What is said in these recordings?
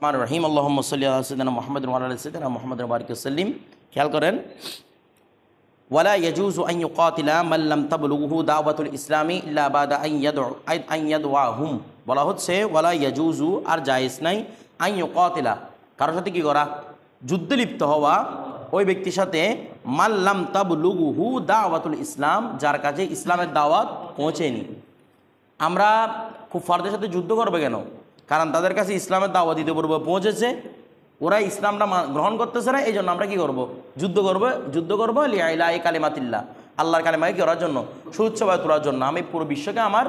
মান রহিম আল্লাহুম্মা সাল্লি আলা সাইয়্যিদিনা মুহাম্মাদিন ওয়া আলা সাইয়্যিদিনা মুহাম্মাদিন ওয়া বারিক ওয়াসাল্লিম। খেয়াল করেন, ওয়ালা ইয়াজুজু আন ইউকাতিলা মান লাম তাবলুগহু দাওয়াতুল ইসলামি ইল্লা বাদা আন ইয়াদউহুম। বলা হচ্ছে ওয়ালা ইয়াজুজু, আর জায়েজ নাই, আন ইউকাতিলা, কারোর সাথে কি করা, যুদ্ধে লিপ্ত হওয়া, ওই ব্যক্তির সাথে মান লাম তাবলুগহু দাওয়াতুল ইসলাম, যার কাছে ইসলামের দাওয়াত পৌঁছেনি। আমরা কুফারদের সাথে যুদ্ধ করবে কেন? কারণ তাদের কাছে ইসলামের দাওয়াত দিতে পূর্বে পৌঁছেছে, ওরা ইসলামটা গ্রহণ করতেছে না, এই জন্য আমরা কি করব? যুদ্ধ করবো লিআইলাই কালিমাতিল্লাহ, আল্লাহর কালিমাকে করার জন্য, সুউচ্চভাবে তোলার জন্য। আমি পুরো বিশ্বকে আমার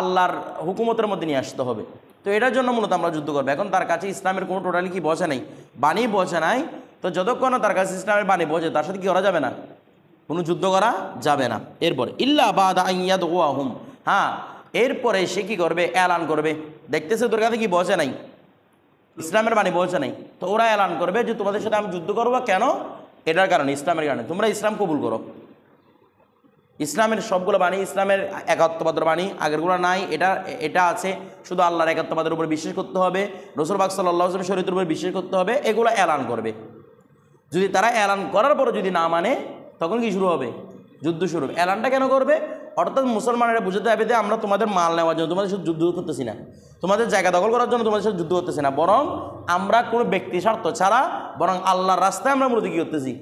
আল্লাহর হুকুমতের মধ্যে নিয়ে আসতে হবে। তো এটার জন্য মূলত আমরা যুদ্ধ করবো। এখন তার কাছে ইসলামের কোনো টোটালি কি পৌঁছে নাই, বাণী পৌঁছে নাই। তো যতক্ষণ তার কাছে ইসলামের বাণী পৌঁছে, তার সাথে কি করা যাবে না, কোনো যুদ্ধ করা যাবে না। এরপরে ইল্লা বাদা আন ইয়াদউহুম, হ্যাঁ, এরপরে সে কী করবে, এলান করবে। দেখতেছে তোর কাছে কি পৌঁছে নাই, ইসলামের বাণী পৌঁছে নাই, তো ওরা এলান করবে যে তোমাদের সাথে আমি যুদ্ধ করবো। কেন? এটার কারণে, ইসলামের কারণে। তোমরা ইসলাম কবুল করো। ইসলামের সবগুলো বাণী, ইসলামের একাত্মবাদের বাণী, আগেরগুলো নাই, এটা আছে। শুধু আল্লাহর একাত্মবাদের উপর বিশ্বাস করতে হবে, রাসূল পাক সাল্লাল্লাহু আলাইহি ওয়াসাল্লামের শরীয়তের উপর বিশ্বাস করতে হবে, এগুলো এলান করবে। যদি তারা এলান করার পরে যদি না মানে, তখন কি শুরু হবে? যুদ্ধ শুরু হবে। এলানটা কেন করবে? অর্থাৎ মুসলমানেরা বুঝতে হবে যে আমরা তোমাদের মাল নেওয়ার জন্য তোমাদের সাথে যুদ্ধ করতেছি না, তোমাদের জায়গা দখল করার জন্য তোমাদের সাথে যুদ্ধ করতেছি না, বরং আমরা কোনো ব্যক্তি স্বার্থ ছাড়া বরং আল্লাহর রাস্তায় আমরা মূলত কী করতেছি,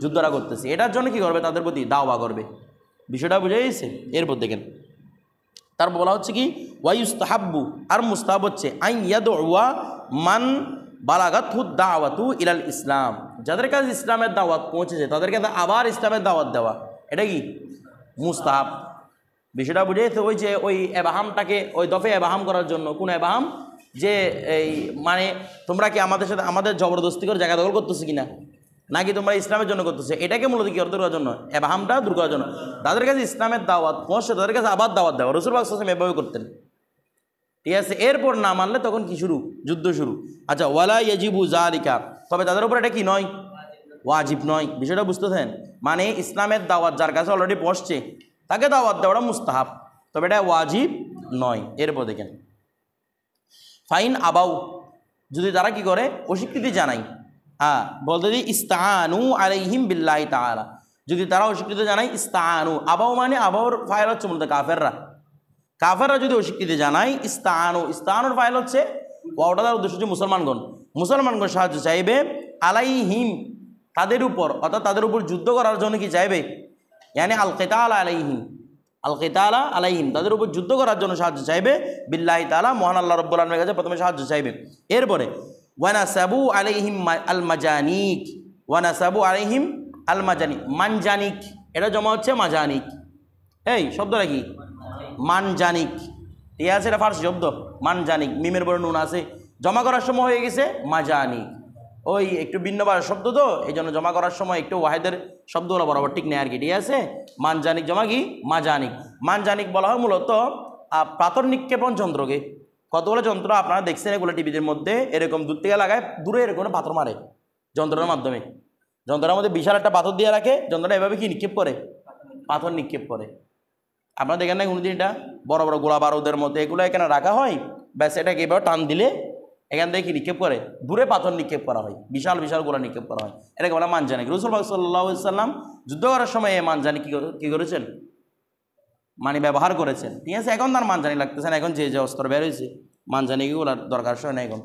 যুদ্ধটা করতেছি। এটার জন্য কি করবে? তাদের প্রতি দাওয়া করবে। বিষয়টা বুঝে গেছে? এরপর দেখেন তারপর বলা হচ্ছে কি, ওয়ায়ুস্তাহাব্বু, আর মুস্তাহাব হচ্ছে আন ইয়াদউয়া মান বালাগাতহু দাওয়াতু ইলাল ইসলাম, যাদের কাছে ইসলামের দাওয়াত পৌঁছেছে তাদের কাছে আবার ইসলামের দাওয়াত দেওয়া, এটা কি মুস্তাহাব। বিষয়টা বুঝেছে? ওই যে ওই এবাহামটাকে ওই দফে এবাহাম করার জন্য, কোন এবাহাম, যে এই মানে তোমরা কি আমাদের সাথে আমাদের জবরদস্তি করে জায়গা দখল করতেছে কিনা, নাকি তোমরা ইসলামের জন্য করতেছে, এটাকে মূলত কি দূর করার জন্য, এবাহামটা দূর করার জন্য। তাদের কাছে ইসলামের দাওয়াত পৌঁছে তাদের কাছে আবার দাওয়াত দেওয়া, রাসূল পাক সাল্লাল্লাহু আলাইহি ওয়াসাল্লাম এভাবে করতেন। ঠিক আছে? এরপর না মানলে তখন কি শুরু? যুদ্ধ শুরু। আচ্ছা, ওয়ালা ইয়াজিবু যালিকা, তবে তাদের উপর এটা কি নয়, ওয়াজিব নয়। বিষয়টা বুঝতেছেন? মানে ইসলামের দাওয়াত যার কাছে অলরেডি পৌঁছছে তাকে দাওয়াত দেওয়াটা মুস্তাহাব, তবে এটা ওয়াজিব নয়। এরপর দেখেন, ফাইন আবাউ, যদি তারা কি করে, অস্বীকৃতি জানায়, বলতে দিই ইস্তাআনু আলাইহিম বিল্লাহি তাআলা, যদি তারা অস্বীকৃতি জানায়, ইস্তাআনু, আবাউ মানে আবাউর ফাইল হচ্ছে মূলত কাফেররা যদি অস্বীকৃতি জানায়, ইস্তাআনুর ফাইল হচ্ছে ওটার উদ্দেশ্য হচ্ছে মুসলমানগণ সাহায্য চাইবে, আলাইহিম, তাদের উপর, অর্থাৎ তাদের উপর যুদ্ধ করার জন্য কি চাইবে, ইয়ানি আল কিতালা আলাইহিম, তাদের উপর যুদ্ধ করার জন্য সাহায্য চাইবে, বিল্লাহি তাআলা, মহান আল্লাহ রাব্বুল আলামিনের কাছে প্রথমে সাহায্য চাইবে। এরপরে ওয়ানাসাবু আলাইহিম আল মাজানিক, মানজানিক, এটা জমা হচ্ছে মাজানিক। এই শব্দটা কি? মানজানিক। ঠিক আছে? এটা ফার্সি শব্দ, মানজানিক, মিমের বড় নুন আছে, জমা করার সময় হয়ে গেছে মাজানিক। ওই একটু ভিন্ন ভাষার শব্দ, তো এই জন্য জমা করার সময় একটু ওয়াহেদের শব্দগুলো বরাবর ঠিক নেই আর কি। ঠিক আছে? মানজানিক জমা কি? মানজানিক বলা হয় মূলত পাথর নিক্ষেপণ যন্ত্রকে। কতগুলো যন্ত্র আপনারা দেখছেন এগুলো টিভিদের মধ্যে, এরকম দূর থেকে লাগায়, দূরে এরকম পাথর মারে যন্ত্রের মাধ্যমে। যন্ত্রের মধ্যে বিশাল একটা পাথর দিয়ে রাখে, যন্ত্রটা এভাবে কি নিক্ষেপ করে, পাথর নিক্ষেপ করে। আপনারা দেখেন না কোনোদিন, এটা বড় বড় গোলা বারুদের মধ্যে এগুলো এখানে রাখা হয়, ব্যাস এটাকে এভাবে টান দিলে এখান থেকে কি নিক্ষেপ করে, দূরে পাথর নিক্ষেপ করা হয়, বিশাল বিশাল গোলা নিক্ষেপ করা হয়, এটাকে বলা মানজানিক। রাসূল পাক সাল্লাল্লাহু আলাইহি ওয়াসাল্লাম যুদ্ধ করার সময় এই মানজানিক কী করেছেন, মানে ব্যবহার করেছেন। ঠিক আছে? এখন তার মানজানিক লাগতেছে না, এখন যে অস্ত্র বের হয়েছে মানজানিকগুলোর দরকার হয় না এখন।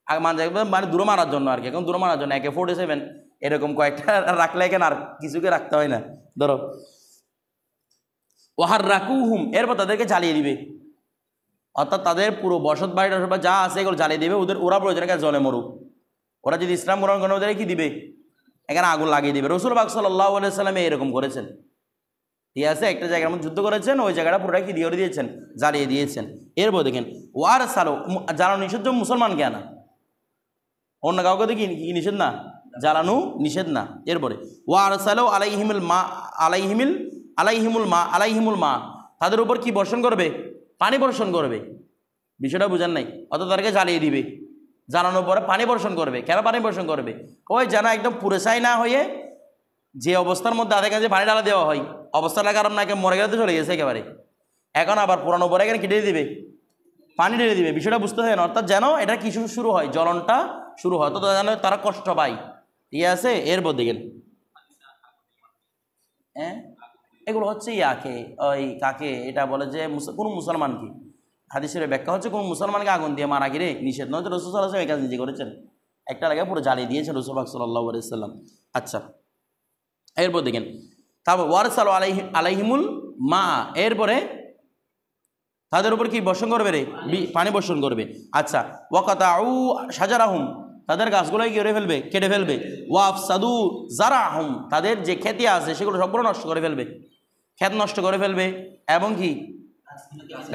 আগে মানজানিক মানে দূরে মারার জন্য আর কি, এখন দূরে মারার জন্য AK-47 এরকম কয়েকটা রাখলে এখানে আর কিছুকে রাখতে হয় না। ধরো ওয়াহার রাকুহুম, এরপর তাদেরকে জ্বালিয়ে দিবে, অর্থাৎ তাদের পুরো বসত বাড়ি বা যা আছে এগুলো জ্বালিয়ে দিবে। ওরা প্রয়োজনে জলে মরুক, ওরা যদি ইসলাম গ্রহণ করে ওদের কি দিবে, এখানে আগুন লাগিয়ে দিবে। রাসূল পাক সাল্লাল্লাহু আলাইহি ওয়াসাল্লাম এরকম করেছেন। ঠিক আছে? একটা জায়গার মধ্যে যুদ্ধ করেছেন, ওই জায়গাটা পুরোটা কি দিয়ে দিয়েছেন, জ্বালিয়ে দিয়েছেন। এরপর দেখেন ওয়ার সালো, জ্বালানো নিষেধ মুসলমানকে আনা, অন্য কাউকে তো কি নিষেধ না, জ্বালানো নিষেধ না। এরপরে ওয়ার সালো আলাইহিমুল মা, তাদের উপর কি বর্ষণ করবে, পানি বর্ষণ করবে। বিষয়টা বুঝেন নাই? অত তাদেরকে জ্বালিয়ে দিবে, জ্বালানোর পরে পানি বর্ষণ করবে। কেন পানি বর্ষণ করবে? ওই যেন একদম পুরেসাই না হয়ে যে অবস্থার মধ্যে আধা কাছে পানি ঢালা দেওয়া হয়, অবস্থাটা কারণ না মরে গেলে তো চলে গেছে একেবারে, এখন আবার পুরানো পরে এখানে কেটে দিবে, পানি ঢেলে দিবে, বিষয়টা বুঝতে হয় না, অর্থাৎ যেন এটা কিছু শুরু হয়, জ্বলনটা শুরু হয়, তো যেন তারা কষ্ট পায়, ঠিক আছে। এরপর দেখেন হ্যাঁ এগুলো হচ্ছে ইয়াকে ওই কাকে এটা বলে যে কোনো মুসলমানকে, হাদিসের ব্যাখ্যা হচ্ছে কোনো মুসলমানকে আগুন দিয়ে মারা গিয়ে নিষেধ নয়, রসুল সাল্লাল্লাহু আলাইহি ওয়াসাল্লাম এই কাজ নিজে করেছেন, একটা লাগে পুরো জ্বালিয়ে দিয়েছেন রসুল সাল্লাল্লাহু আলাইহি ওয়াসাল্লাম। আচ্ছা এরপর দেখেন তারপর ওয়ারসালু আলাইহিমুল মা, এরপরে তাদের উপর কি বর্ষণ করবে রে, পানি বর্ষণ করবে। আচ্ছা ওয়াকাতাউ শাজারাহুম, তাদের গাছগুলোই কেটে ফেলবে, কেটে ফেলবে। ওয়াফসাদু জারাহুম, তাদের যে খেতে আছে সেগুলো সবগুলো নষ্ট করে ফেলবে, ক্ষেত নষ্ট করে ফেলবে, এবং কি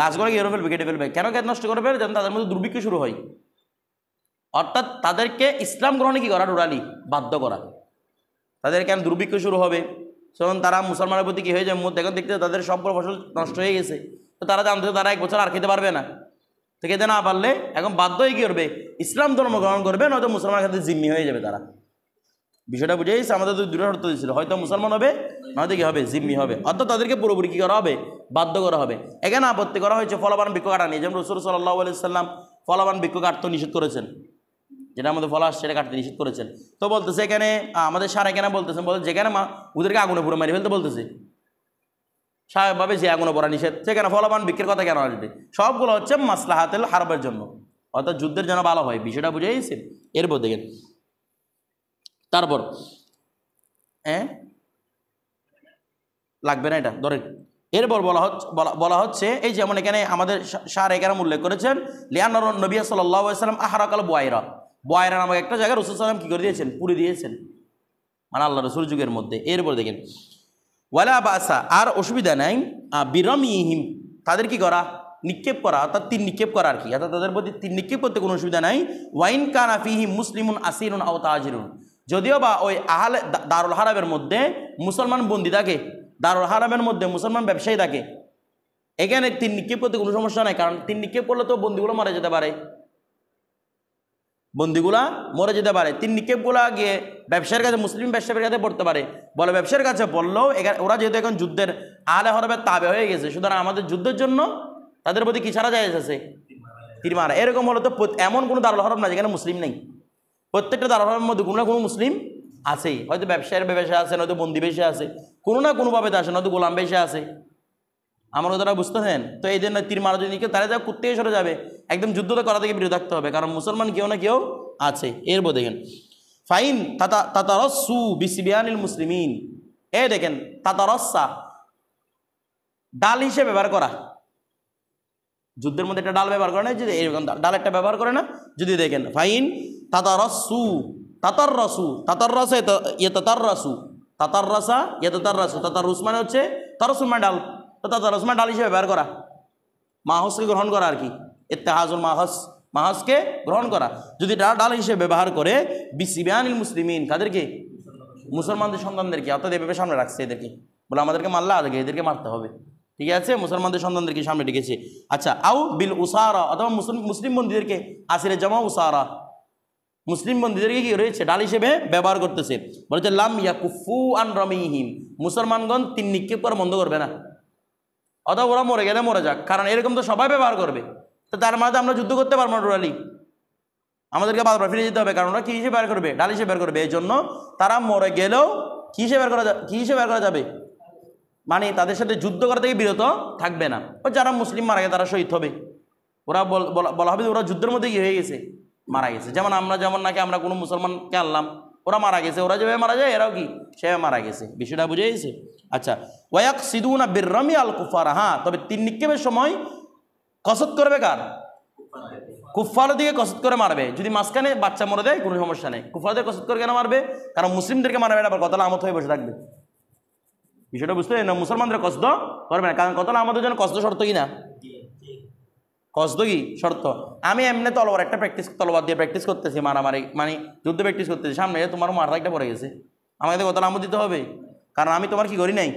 গাছগুলো কেটে ফেলবে, কেটে ফেলবে। কেন ক্ষেত নষ্ট করে ফেলবে? যেন তাদের মধ্যে দুর্ভিক্ষ শুরু হয়, অর্থাৎ তাদেরকে ইসলাম গ্রহণে কি করা, টোটালি বাধ্য করা। তাদের কেন দুর্ভিক্ষ শুরু হবে, তখন তারা মুসলমানের প্রতি কী হয়ে যায়, এখন দেখতে তাদের সবগুলো ফসল নষ্ট হয়ে গেছে, তো তারা জানতে তারা 1 বছর আর খেতে পারবে না, তো খেতে না পারলে এখন বাধ্য হয়ে কী করবে, ইসলাম ধর্ম গ্রহণ করবে, নয়তো মুসলমানের ক্ষেত্রে জিম্মি হয়ে যাবে তারা। বিষয়টা বুঝে গেছে, আমাদের দুটো শর্ত দিয়েছিল, হয়তো মুসলমান হবে নয়তো কি হবে, জিম্মি হবে, অর্থাৎ তাদেরকে পুরোপুরি কী করা হবে, বাধ্য করা হবে। এখানে আপত্তি করা হয়েছে ফলবান বৃক্ষ কাটা নিয়ে, যেমন রাসূল সাল্লাল্লাহু আলাইহি ওয়াসাল্লাম ফলবান বৃক্ষ কাটতে নিষেধ করেছেন, যেটা আমাদের ফল আসছে সেটা কাটতে নিষেধ করেছেন। তো বলতেছে এখানে আমাদের সারা এখানে বলতেছেন, যেখানে ওদেরকে আগুনে পুরো মারি ফেলতে বলতেছে, স্বাভাবিকভাবে যে আগুনে পড়া নিষেধ, সেখানে ফলবান বৃক্ষের কথা কেন আসবে? সবগুলো হচ্ছে মাসলাহাতুল হারবের জন্য, অর্থাৎ যুদ্ধের জন্য ভালো হয়, বিষয়টা বুঝে গেছে। এরপর দেখেন তারপর লাগবে না এটা ধরেন, এরপর বলা হচ্ছে এই যেমন এখানে আমাদের সার এখানে উল্লেখ করেছেন লিয়ান্না নবী সাল্লাল্লাহু আলাইহি ওয়াসাল্লাম আহরাকাল বুয়াইরা নামক একটা জায়গায় রাসূল সাল্লাল্লাহু আলাইহি ওয়াসাল্লাম কি করে দিয়েছেন, পুড়ে দিয়েছেন, মানে আল্লাহ রাসূল যুগের মধ্যে। এরপর দেখেন ওয়ালা বাসা, আর অসুবিধা নাই, বিরামিহিম, তাদের কি করা, নিক্ষেপ করা, অর্থাৎ তীর নিক্ষেপ করা আর কি, অর্থাৎ তাদের প্রতি তীর নিক্ষেপ করতে কোনো অসুবিধা নাই। ওয়াইন কানা ফিহি মুসলিমুন আসিরুন আও তাজিরুন, যদিও বা ওই আহলে দারুল হারামের মধ্যে মুসলমান বন্দী থাকে, দারুল হারামের মধ্যে মুসলমান ব্যবসায়ী থাকে, এখানে তীর নিক্ষেপ করতে কোনো সমস্যা নাই, কারণ তীর নিক্ষেপ করলে তো বন্দীগুলো মারা যেতে পারে, বন্দীগুলা মরে যেতে পারে। তীর নিক্ষেপগুলা গিয়ে ব্যবসার কাছে, মুসলিম ব্যবসায়ীর কাছে পড়তে পারে, বলে ব্যবসার কাছে পড়লেও ওরা যেহেতু এখন যুদ্ধের আহলে হরবের তাবে হয়ে গেছে, সুতরাং আমাদের যুদ্ধের জন্য তাদের প্রতি কি ছাড়া যায় আছে, তীর মারা। এরকম হলো তো এমন কোনো দারুল হরব না যেখানে মুসলিম নেই, প্রত্যেকটা দারুল হরবের মধ্যে কোনো না কোনো মুসলিম আছেই, হয়তো ব্যবসায়ের ব্যবসা আছে, নয়তো বন্দী বেশি আছে, কোনো না কোনোভাবে তো আসে, নয়তো গোলাম বেশি আছে, আমার কথাটা বুঝতে হেন। তো এই জন্য তীর মারা যদি কেউ, তারা যা কুত্তে সরে যাবে, একদম যুদ্ধটা করা থেকে বিরত থাকতে হবে, কারণ মুসলমান কেউ না কেউ আছে। এরপর দেখেন ফাইন তাতারসু বিসিবিয়ানিল মুসলিমিন, দেখেন তাতারসা ডাল হিসেবে ব্যবহার করা, যুদ্ধের মধ্যে একটা ডাল ব্যবহার করে না, যদি এরকম ডাল একটা ব্যবহার করে না, যদি দেখেন ফাইন তাতারসু তাতাররাসে ইয়াতাতাররাসু তাতাররাসা ইয়াতাতাররাসু, তাতাররুস মানে হচ্ছে তারসুল মানে ডাল, তো তাতাররুস মানে ডাল হিসেবে ব্যবহার করা, মাহসকে গ্রহণ করা আর কি, ইত্তেহাজুল মাহসকে গ্রহণ করা, যদি ডাল হিসেবে ব্যবহার করে বিসিবিয়ানিল মুসলিমিন, কাদেরকে, মুসলমানদের সন্তানদেরকে, অর্থাৎ এভাবে সামনে রাখছে এদেরকে, বলে আমাদেরকে মারলে আগে এদেরকে মারতে হবে, ঠিক আছে, মুসলমানদের সন্তানদেরকে সামনে ডেকেছে। আচ্ছা আউ বিল উসারা, অথবা মুসলিম বন্দীদেরকে, আসিরে জামা উসারা, মুসলিম বন্দীদেরকে কি রয়েছে, ডাল হিসেবে ব্যবহার করতেছে, বলেছে লাম ইয়াকুফু আন রামিহিম, মুসলমানগণ তীর নিক্ষেপ করা বন্ধ করবে না, অথবা ওরা মরে গেলে মরে যাক, কারণ এরকম তো সবাই ব্যবহার করবে, তো তার মাঝে আমরা যুদ্ধ করতে পারবো না টোটালি, আমাদেরকে বারবার ফিরে যেতে হবে, কারণ ওরা কী হিসেবে ব্যবহার করবে, ডাল হিসেবে ব্যবহার করবে, এই জন্য তারা মরে গেলেও কী হিসেবে ব্যবহার করা যাবে, মানে তাদের সাথে যুদ্ধ করা থেকে বিরত থাকবে না, ও যারা মুসলিম মারা গেছে তারা শহীদ হবে, ওরা বলা হবে ওরা যুদ্ধের মধ্যে কি হয়ে গেছে, মারা গেছে। যেমন নাকি আমরা কোনো মুসলমানকে আনলাম, ওরা মারা গেছে, ওরা যেভাবে মারা যায় এরাও কি সেভাবে মারা গেছে, বিষয়টা বুঝে গেছে। আচ্ছা ওয়ায়াকসিদুনা বিররামি আল কুফার, হ্যাঁ তবে তীর নিক্ষেপের সময় কসদ করবে কার, কুফফারের দিকে কসদ করে মারবে, যদি মাঝখানে বাচ্চা মরে দেয় কোনো সমস্যা নেই, কুফফারদের কসদ করে কেন মারবে, কারণ মুসলিমদেরকে মারবে না, আবার কতলা আমত হয়ে বসে থাকবে, বিষয়টা বুঝতে না, মুসলমানদের কসদ করবে না, কারণ কতলা আমাদের জন্য কসদ শর্ত কি না, কসদ কি শর্ত। আমি এমনি তলোয়ার দিয়ে প্র্যাকটিস করতেছি, মারামারি মানে যুদ্ধ প্র্যাকটিস করতেছি, সামনে তোমার মাথা একটা পড়ে গেছে, আমাকে কতলা আমত দিতে হবে, কারণ আমি তোমার কি করি নাই,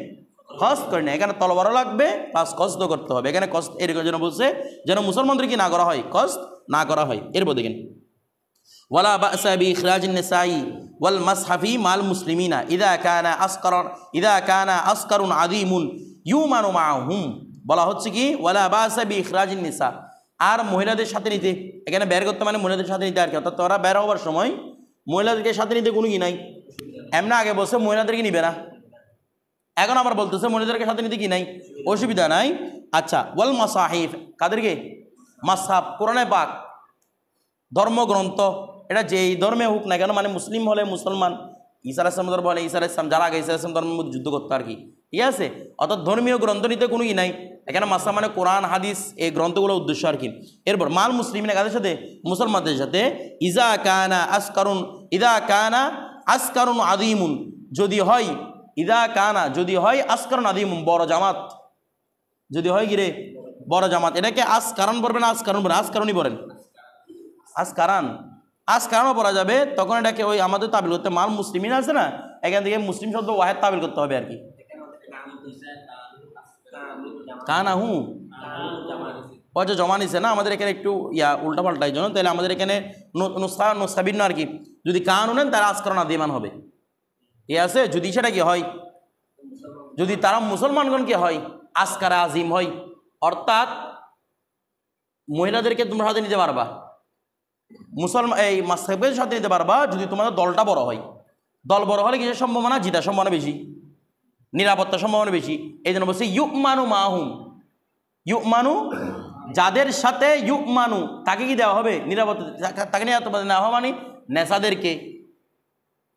কসদ করি না, এখানে তলোয়ারও লাগবে প্লাস কসদ করতে হবে, এখানে কসদ এরকম জন্য বলছে যেন মুসলমানদের কি না করা হয়, কসদ না করা হয়। এরপর দেখেন ওয়ালা বাসা বিইখরাজিন নিসাই ওয়াল মাসহাফি মাল মুসলিমিনা ইদা কানা আসকারুন আযীমুন ইউমানু মাআহুম, বলা হচ্ছে কি ওয়ালা বাসা বিইখরাজিন নিসা, আর মহিলাদের সাথে নিতে, এখানে বের করতে মানে মহিলাদের সাথে নিতে আর কি, অর্থাৎ তোরা বের হওয়ার সময় মহিলাদেরকে সাথে নিতে কোনো কি নাই। এমনি আগে বলছে মহিলাদেরকে নিবে না, এখন আবার বলতেছে মহিলাদেরকে সাথে নিতে কি নাই, অসুবিধা নাই। আচ্ছা, ওয়াল মাসাহিফ, কাদেরকে? মাসহাব, কোরআনে পাক, ধর্মগ্রন্থ, এটা যেই ধর্মে হোক না কেন, মানে মুসলিম হলে মুসলমান, ঈসা আলাইহিস সালাম ধর্ম হলে ঈসা আলাইহিস সালাম, যারা আগে ঈসা আলাইহিস সালাম ধর্মের মধ্যে যুদ্ধ করতো আর কি, ঠিক আছে। অর্থাৎ ধর্মীয় গ্রন্থ নিতে কোনো কি নাই এখানে, মাসহাব মানে কোরআন হাদিস, এই গ্রন্থগুলোর উদ্দেশ্য আর কি। এরপর মাল মুসলিমিন, কাদের সাথে? মুসলমানদের সাথে। ইজা কানা আসকারুন আযীমুন, যদি হয়, ইদা কানা যদি হয় আসকারুন আযীমুন, বড় জামাত, যদি হয় গিরে বড় জামাত, এটাকে আসকারণ পড়বেন, আসকারণ পড়েন, আসকারণই পড়েন, আসকারণও পড়া যাবে, তখন এটাকে ওই আমাদের তাবিল করতে, মাল মুসলিমিন আছে না, এখান থেকে মুসলিম শব্দ ওয়াহেদ তাবিল করতে হবে আর কি। কানাহু আচ্ছা, জমা নিছে না, আমাদের এখানে একটু উল্টা পাল্টাই জন্য, তাহলে আমাদের এখানে নুসখা ভিন্ন আর কি। যদি কানু নেন তারা আসকারণ আদিমান হবে, ঠিক আছে। যদি সেটা কি হয়, যদি তারা মুসলমানগণকে হয় আসকারা আজিম হয়, অর্থাৎ মহিলাদেরকে তোমরা সাথে নিতে পারবা, মুসলমান এই মাসহাবের সাথে নিতে পারবা যদি তোমাদের দলটা বড় হয়। দল বড় হলে কিসের সম্ভাবনা? জিতার সম্ভাবনা বেশি, নিরাপত্তার সম্ভাবনা বেশি। এই জন্য বলছি ইউকমানু মাহুম, ইউকমানু, যাদের সাথে ইউকমানু, তাকে কি দেওয়া হবে? নিরাপত্তা, তাকে নিরাপত্তা দেওয়া হবে, মানে নেশাদেরকে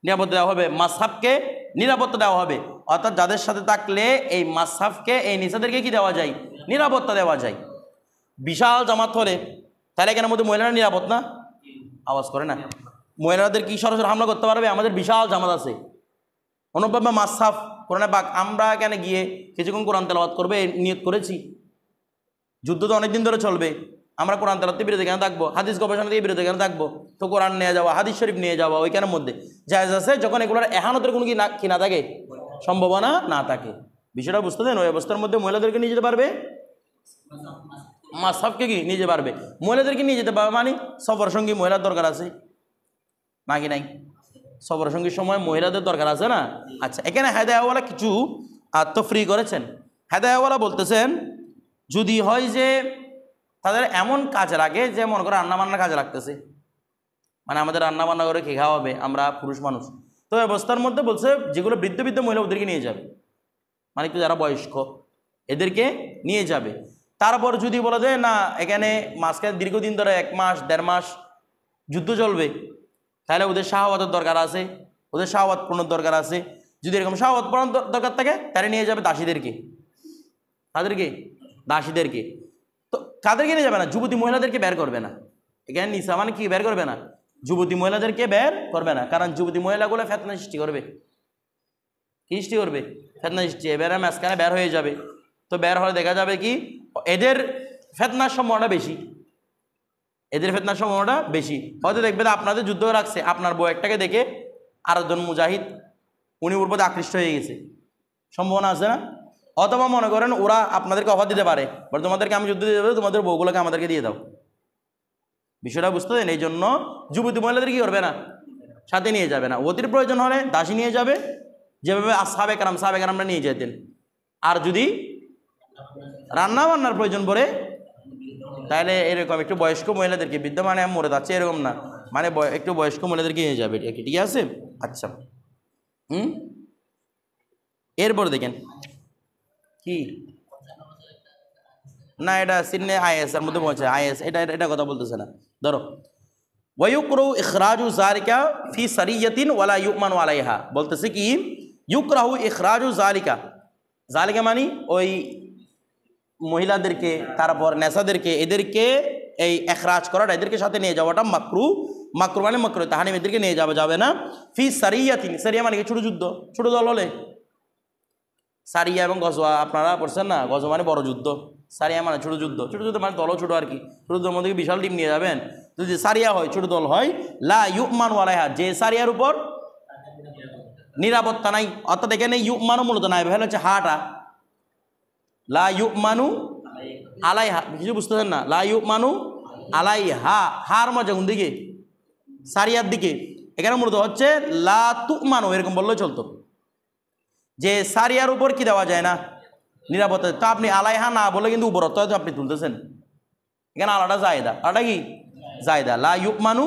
নিরাপত্তা দেওয়া হবে, মাসহাবকে নিরাপত্তা দেওয়া হবে। অর্থাৎ যাদের সাথে থাকলে এই মাসহাবকে, এই নেশাদেরকে কি দেওয়া যায়? নিরাপত্তা দেওয়া যায়। বিশাল জামাত হলে তাহলে এখানের মধ্যে মহিলারা নিরাপদ না? আওয়াজ করে না, মহিলাদের কি সরাসরি হামলা করতে পারবে? আমাদের বিশাল জামাত আছে, অনুভাবে মাসহাব কোরআনে পাক, আমরা এখানে গিয়ে কিছুক্ষণ কোরআন তেলাওয়াত করবে নিয়ত করেছি। যুদ্ধ তো অনেকদিন ধরে চলবে, আমরা কোরআন তেলাওয়াতের বিরুদ্ধে কেন থাকবো? হাদিস গবেষণা দিয়ে বিরুদ্ধে কেন থাকবো? তো কোরআন নিয়ে যাওয়া, হাদিস শরীফ নিয়ে যাওয়া ওইখানের মধ্যে জায়েজ আছে, যখন এগুলোর এহানতের কোনো কি না থাকে, সম্ভাবনা না থাকে। বিষয়টা বুঝতে দেন, ওই অবস্থার মধ্যে মহিলাদেরকে নিয়ে যেতে পারবে, মাসহাবকে কি নিয়ে যেতে পারবে, মহিলাদেরকে নিয়ে যেতে পারবে, মানে সফর সঙ্গী মহিলার দরকার আছে নাকি নাই? সফর সঙ্গীর সময় মহিলাদের দরকার আছে না? আচ্ছা, এখানে হেদায়াওয়ালা কিছু তফরিক করেছেন। হেদায়াওয়ালা বলতেছেন যদি হয় যে তাদের এমন কাজে লাগে, যে মনে করে রান্নাবান্না কাজে লাগতেছে, মানে আমাদের রান্নাবান্না করে খেয়ে খাওয়া হবে, আমরা পুরুষ মানুষ, তো অবস্থার মধ্যে বলছে যেগুলো বৃদ্ধ বৃদ্ধ মহিলা ওদেরকে নিয়ে যাবে, মানে একটু যারা বয়স্ক এদেরকে নিয়ে যাবে। তারপর যদি বলা যায় না এখানে মাঝখানে দীর্ঘদিন ধরে 1 মাস 1.5 মাস যুদ্ধ চলবে, তাহলে ওদের শাহওয়াতের দরকার আছে, ওদের শাহওয়াত পূর্ণর দরকার আছে। যদি এরকম শাহওয়াত পূরণ দরকার থাকে তাহলে নিয়ে যাবে দাসীদেরকে, তাদেরকে দাসীদেরকে। তো কাদেরকে নিয়ে যাবে না? যুবতী মহিলাদেরকে বের করবে না। এখানে নিসা মানে কি বের করবে না? যুবতী মহিলাদেরকে বের করবে না, কারণ যুবতী মহিলাগুলো ফেতনা সৃষ্টি করবে। কি সৃষ্টি করবে? ফেতনা সৃষ্টি। এবারে মাঝখানে বের হয়ে যাবে, তো বের হলে দেখা যাবে কি এদের ফেতনার সম্ভাবনা বেশি, এদের ফেতনার সম্ভাবনাটা বেশি। হয়তো দেখবে আপনাদের যুদ্ধ রাখছে, আপনার বউ একটাকে দেখে আরেকজন মুজাহিদ উনি ওর প্রতি আকৃষ্ট হয়ে গেছে, সম্ভাবনা আছে না? অথবা মনে করেন ওরা আপনাদেরকে অফার দিতে পারে, বলে তোমাদেরকে আমি যুদ্ধ দিয়ে দেবো, তোমাদের বউগুলোকে আমাদেরকে দিয়ে দাও। বিষয়টা বুঝতে দেন। এই জন্য যুবতী মহিলাদের কি করবে না? সাথে নিয়ে যাবে না। অতির প্রয়োজন হলে দাসী নিয়ে যাবে, যেভাবে সাহাবে কেরামরা নিয়ে যেতেন। আর যদি রান্না বান্নার প্রয়োজন পড়ে তাহলে এরকম একটু বয়স্ক মহিলাদেরকে, বৃদ্ধ মানে মরে যাচ্ছে এরকম না, মানে একটু বয়স্ক মহিলাদেরকে নিয়ে যাবে, ঠিক আছে? আচ্ছা, এরপর দেখেন কি না, এটা সিনে আইএস এর মধ্যে পৌঁছে, আইএস এটা কথা বলতেছে না। ধরো ওয়ায়ুকরাহু ইখরাজু যালিকা ফি সারিয়াতিন ওয়ালা ইউমানু আলাইহা, বলতেছে কি ইউকরাহু ইখরাজু যালিকা মানে ওই মহিলাদেরকে, তারপর নেশাদেরকে, এদেরকে এই এখরাজ করাটা, এদেরকে সাথে নিয়ে যাওয়াটা মাকরু মানে মাকরু তাহারিম, এদেরকে নিয়ে যাবে না। ফি সারিয়াতিন, সারিয়া মানে কি? ছোট যুদ্ধ, ছোট দল হলে। সারিয়া এবং গজওয়া আপনারা পড়ছেন না? গজওয়া মানে বড় যুদ্ধ, সারিয়া মানে ছোট যুদ্ধ, মানে দলও ছোট আর কি। ছোট যুদ্ধের মধ্যে বিশাল টিম নিয়ে যাবেন। যদি সারিয়া হয়, ছোট দল হয়, লা ইউমানু আলাইহা, যে সারিয়ার উপর নিরাপত্তা নাই। অর্থাৎ এখানে ইউমানু মূলত নাই, ভালো হচ্ছে হাটা, লা ইউমানু আলাইহা, কিছু বুঝতেছেন না? লা ইউমানু আলাইহা, হার মজা কোন দিকে? সারিয়ার দিকে। এখানে মূলত হচ্ছে লা তুমানু, এরকম বললেও চলতো, যে সারিয়ার উপর কি দেওয়া যায় না? নিরাপত্তা। তো আপনি আলাইহা না বলে কিন্তু উপরত্ব আপনি তুলতেছেন, এখানে আলাদা জায়দা, আলাদা কি জায়দা, লা ইউকমানু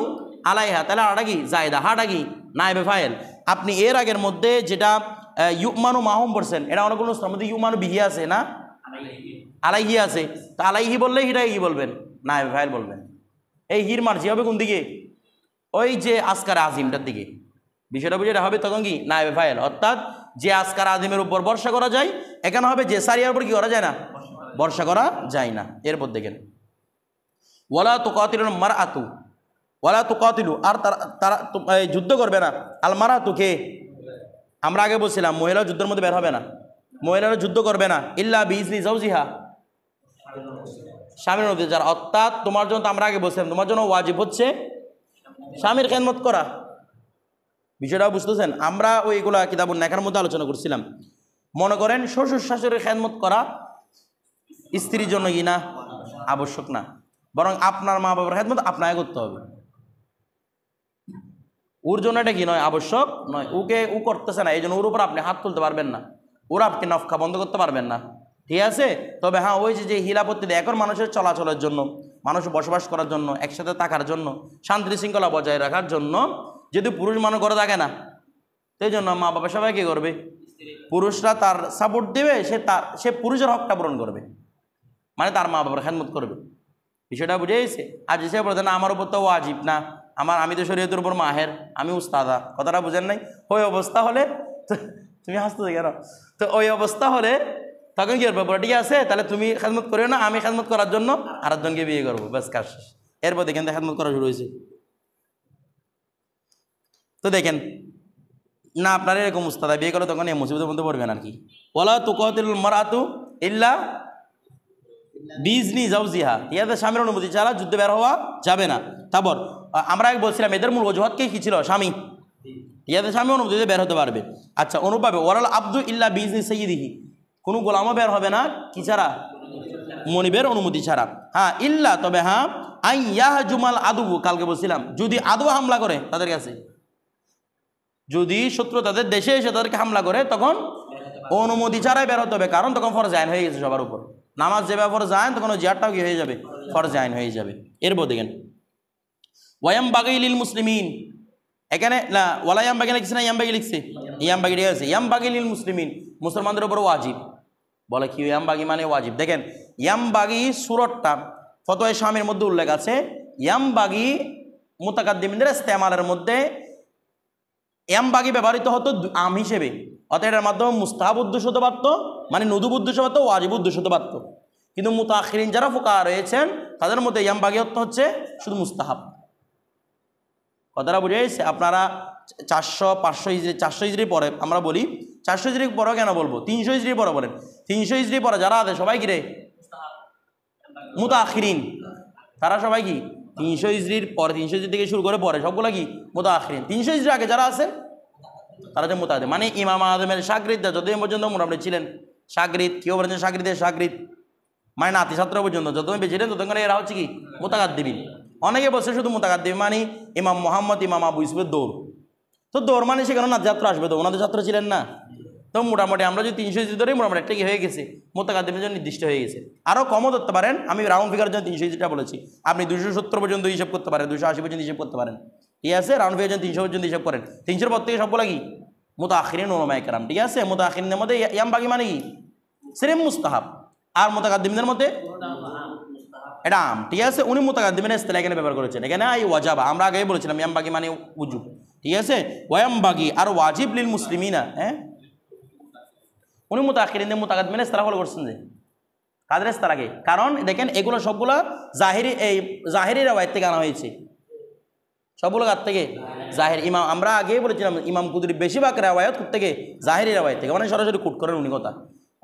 আলাইহা, তাহলে আলাদা কি জায়দা, হাটা কি নায়েবে ফাইল। আপনি এর আগের মধ্যে যেটা ইউকমানু মাহুম পড়ছেন, এটা অনেকগুলো মধ্যে ইউকমানু বিহি আছে না, আলাইহি আছে, তো আলাইহি বললে হিটা কি বলবেন, নায়েবে ফাইল বলবেন। এই হির মার্জি হবে কোন দিকে, ওই যে আসকার আজিমটার দিকে, বিষয়টা বুঝে হবে তখন কি নায়েবে ফাইল, অর্থাৎ যে আসকার আজিমের উপর ভরসা করা যায়, এখানে হবে যে সারিয়ার উপর কি করা যায় না, ভরসা করা যায় না। এরপর দেখেন ওয়ালা তুকাতিলুল মারআতু, ওয়ালা তুকাতিলু, আর তারা যুদ্ধ করবে না, আল মারআতু কে, আমরা আগে বলছিলাম মহিলা যুদ্ধের মধ্যে বের হবে না, মহিলারা যুদ্ধ করবে না, ইল্লা বিইজনি জাওজিহা, স্বামীর অনুমতি ছাড়া। অর্থাৎ তোমার জন্য, আমরা আগে বলছিলাম তোমার জন্য ওয়াজিব হচ্ছে স্বামীর খেদমত করা, বিষয়টা বুঝতেছেন। আমরা ওইগুলা কিতাবুন নেকার মধ্যে আলোচনা করছিলাম। মনে করেন শ্বশুর শাশুড়ির খেদমত করা স্ত্রীর জন্য কি না আবশ্যক না, বরং আপনার মা বাবার খেদমত আপনাকে করতে হবে, ওর জন্য এটা কি নয়, আবশ্যক নয়, ওকে ও করতেছে না, এই জন্য ওর উপর আপনি হাত তুলতে পারবেন না, ওরা আপনি নফকা বন্ধ করতে পারবেন না, ঠিক আছে। তবে হ্যাঁ, ওই যে হিলাপত্তি দেয় এখন মানুষের চলাচলের জন্য, মানুষ বসবাস করার জন্য, একসাথে থাকার জন্য, শান্তি শৃঙ্খলা বজায় রাখার জন্য, যদি পুরুষ মানুষ করে থাকে না, সেই জন্য মা বাবা সবাই কী করবে, পুরুষরা তার সাপোর্ট দেবে, সে পুরুষের হকটা পূরণ করবে, মানে তার মা বাবার খেদমত করবে, বিষয়টা বুঝে গেছে। আর যে সে বলতে না আমার উপর তো ওয়াজিব না, আমি তো শরীয়তের উপর মাহের, আমি উস্তাদা, কথাটা বুঝেন নাই, ওই অবস্থা হলে তুমি হাসতে কেন, তো ওই অবস্থা হলে তখন কি করবে, ঠিক আছে তাহলে তুমি খেদমত করিও না, আমি খেদমত করার জন্য আরেকজনকে বিয়ে করবো, ব্যাস কাজ শেষ। এরপর দেখেন খেদমত করা শুরু হয়েছে। তো দেখেন না, আপনার এরকম উস্তাদা বিয়ে করে তখন এই মুসিবতের মধ্যে পড়বেন আর কি। ওয়ালা তুকাতিলুল মারআতু ইল্লা বিইজনি জাওজিহা, ইয়াদের স্বামীর অনুমতি ছাড়া যুদ্ধে বের হওয়া যাবে না। তারপর আমরা আগে বলছিলাম এদের মূল অজুহাতকেই কী ছিল, স্বামী, ইয়াদের স্বামী অনুমতি বের হতে পারবে। আচ্ছা, অনুভাবে ওয়ালাল আব্দু ইল্লা বিইজনি সাইয়্যিদিহি, কোনো গোলামও বের হবে না কি ছাড়া, মনিবের অনুমতি ছাড়া। হ্যাঁ ইল্লা, তবে হ্যাঁ, আই ইয়াহজুমাল আদু, কালকে বলছিলাম যদি আদু হামলা করে তাদের কাছে, যদি শত্রু তাদের দেশে এসে তাদেরকে হামলা করে তখন অনুমতি ছাড়াই বের হতে হবে, কারণ তখন ফরজ আইন হয়ে গেছে সবার উপর, নামাজ যেভাবে ফরজ আইন তখন ওই জিহাদটাও কি হয়ে যাবে, ফরজ আইন হয়ে যাবে। এরপর দেখেন ওয়ায়াম বাগি লিল মুসলিমিন, এখানে না ওয়ালা ইয়াম বাগি লিখছে না ইয়াম বাগি লিখছে, ইয়াম বাগি ঠিক আছে, ইয়াম বাগি লিল মুসলিমিন, মুসলমানদের উপর ওয়াজিব, বলে কি ইয়াম বাগি মানে ওয়াজিব। দেখেন ইয়াম বাগি সুরতটা ফতোয়া শামের মধ্যে উল্লেখ আছে, ইয়াম বাগি মুতাকাদ্দিমিনদের ইস্তেমালের মধ্যে ইয়াম বাগি ব্যবহৃত হতো আম হিসেবে, অর্থাৎ এটার মাধ্যমে মুস্তাহাব উদ্দেশ্য হতে পারত, মানে নুদুব উদ্দেশ্য হতো, ওয়াজিব উদ্দেশ্য হতে পারত। কিন্তু মুতাআখিরিন যারা ফুকাহা রয়েছেন তাদের মধ্যে ইয়াম বাগি অর্থ হচ্ছে শুধু মুস্তাহাব। কথাটা বুঝে গেছে। আপনারা 400-500 হিজরি, 400 হিজরি পরে আমরা বলি, 400 হিজরি পরে কেন বলবো, 300 হিজরি পরে বলেন, 300 হিজরি পরে যারা আছে সবাই কি রে মুতাআখিরিন, তারা সবাই কি 300 হিজরির পরে, 300 হিজরি থেকে শুরু করে পরে সবগুলো কি মুতাআখিরিন। 300 হিজরি আগে যারা আছেন তারা যে মুতাআখিরিন, মানে ইমাম আযমের শাগরিদরা যতদিন পর্যন্ত মোটামুটি ছিলেন, শাগরিদ কেউ বলেছেন শাগরিদের শাগরিদ মানে নাতি ছাত্র পর্যন্ত যতদিন বেঁচে ছিলেন ততক্ষণ এরা হচ্ছে কি মুতাকাদ্দিমিন। অনেকে বলছে শুধু মুতাকাদ্দিমিন মানে ইমাম মোহাম্মদ, ইমাম আবু ইউসুফের দৌড়, তো দৌড় মানে সেখানে নাতি ছাত্র আসবে, তো ওনাদের ছাত্র ছিলেন না, তো মোটামুটি আমরা যদি 300 হিজরি ধরে মোটামুটি একটা কি হয়ে গেছে, মুতাকাদ্দিমের জন্য নির্দিষ্ট হয়ে গেছে। আরও কমও ধরতে পারেন, আমি রাউন্ড ফিগারের জন্য 300 হিজরিটা বলেছি, আপনি 270 পর্যন্ত হিসাব করতে পারেন, 280 পর্যন্ত হিসাব করতে পারেন, ঠিক আছে, রাউন্ড ফিগারের জন্য 300 পর্যন্ত হিসাব করেন, 300 পর থেকে সবগুলো কি মুতাআখিরিন উলামায়ে কেরাম, ঠিক আছে। মুতাআখিরিনের মধ্যে ইয়াম বাগি মানে কি সিরিম মুস্তাহাব, আর মুতাকাদ্দিমিনের মধ্যে এটা আম, ঠিক আছে। উনি মুতাকাদ্দিমিনের ইসতিলাহ এখানে ব্যবহার করেছেন, এখানে আই ওয়াজাবা, আমরা আগেই বলেছিলাম ইয়াম বাগি মানে উজুব, ঠিক আছে। ওয়ায়াম বাগি আর ওয়াজিব লিল মুসলিমিনা, হ্যাঁ উনি মুতাআখিরিনদের মুতাকাদ্দিমিনের ইসতিলাহ ফলো করছেন, যে কাদের ইসতিলাহকে, কারণ দেখেন এগুলো সবগুলো জাহিরি, এই জাহিরি রাওয়ায়াত থেকে আনা হয়েছে, সবগুলো কার থেকে জাহির। ইমাম আমরা আগেই বলেছিলাম ইমাম কুদরি বেশিরভাগ রাওয়ায়াত থেকে জাহিরি রাওয়ায়াত থেকে, মানে সরাসরি কুট করেন উনি, কথা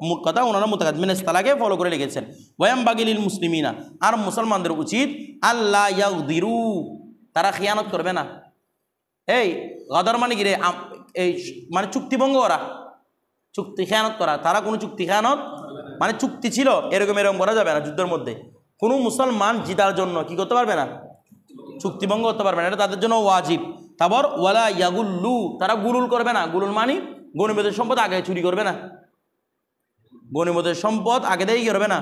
মোট কথা ওনারা মুতাকাদ্দিমিনের ইসতিলাহকে ফলো করে লিখেছেন। ওয়ায়াম বাগি লিল মুসলিমিনা, আর মুসলমানদের উচিত আল্লাহ ইয়াগদিরু, তারা খিয়ানত করবে না। এই গাদার মানে কি রে, এই মানে চুক্তিভঙ্গ করা, চুক্তি খেয়ানত করা, তারা কোনো চুক্তি খেয়ানত মানে চুক্তি ছিল এরকম করা যাবে না। যুদ্ধের মধ্যে কোনো মুসলমান জিতার জন্য কি করতে পারবে না, চুক্তিভঙ্গ করতে পারবে না, এটা তাদের জন্য ওয়াজিব। তারপর ওয়ালা ইয়াগুল্লু, তারা গুলুল করবে না, গুলুল মানে গনিমতের সম্পদ আগে চুরি করবে না, গনিমতের সম্পদ আগে থেকে করবে না,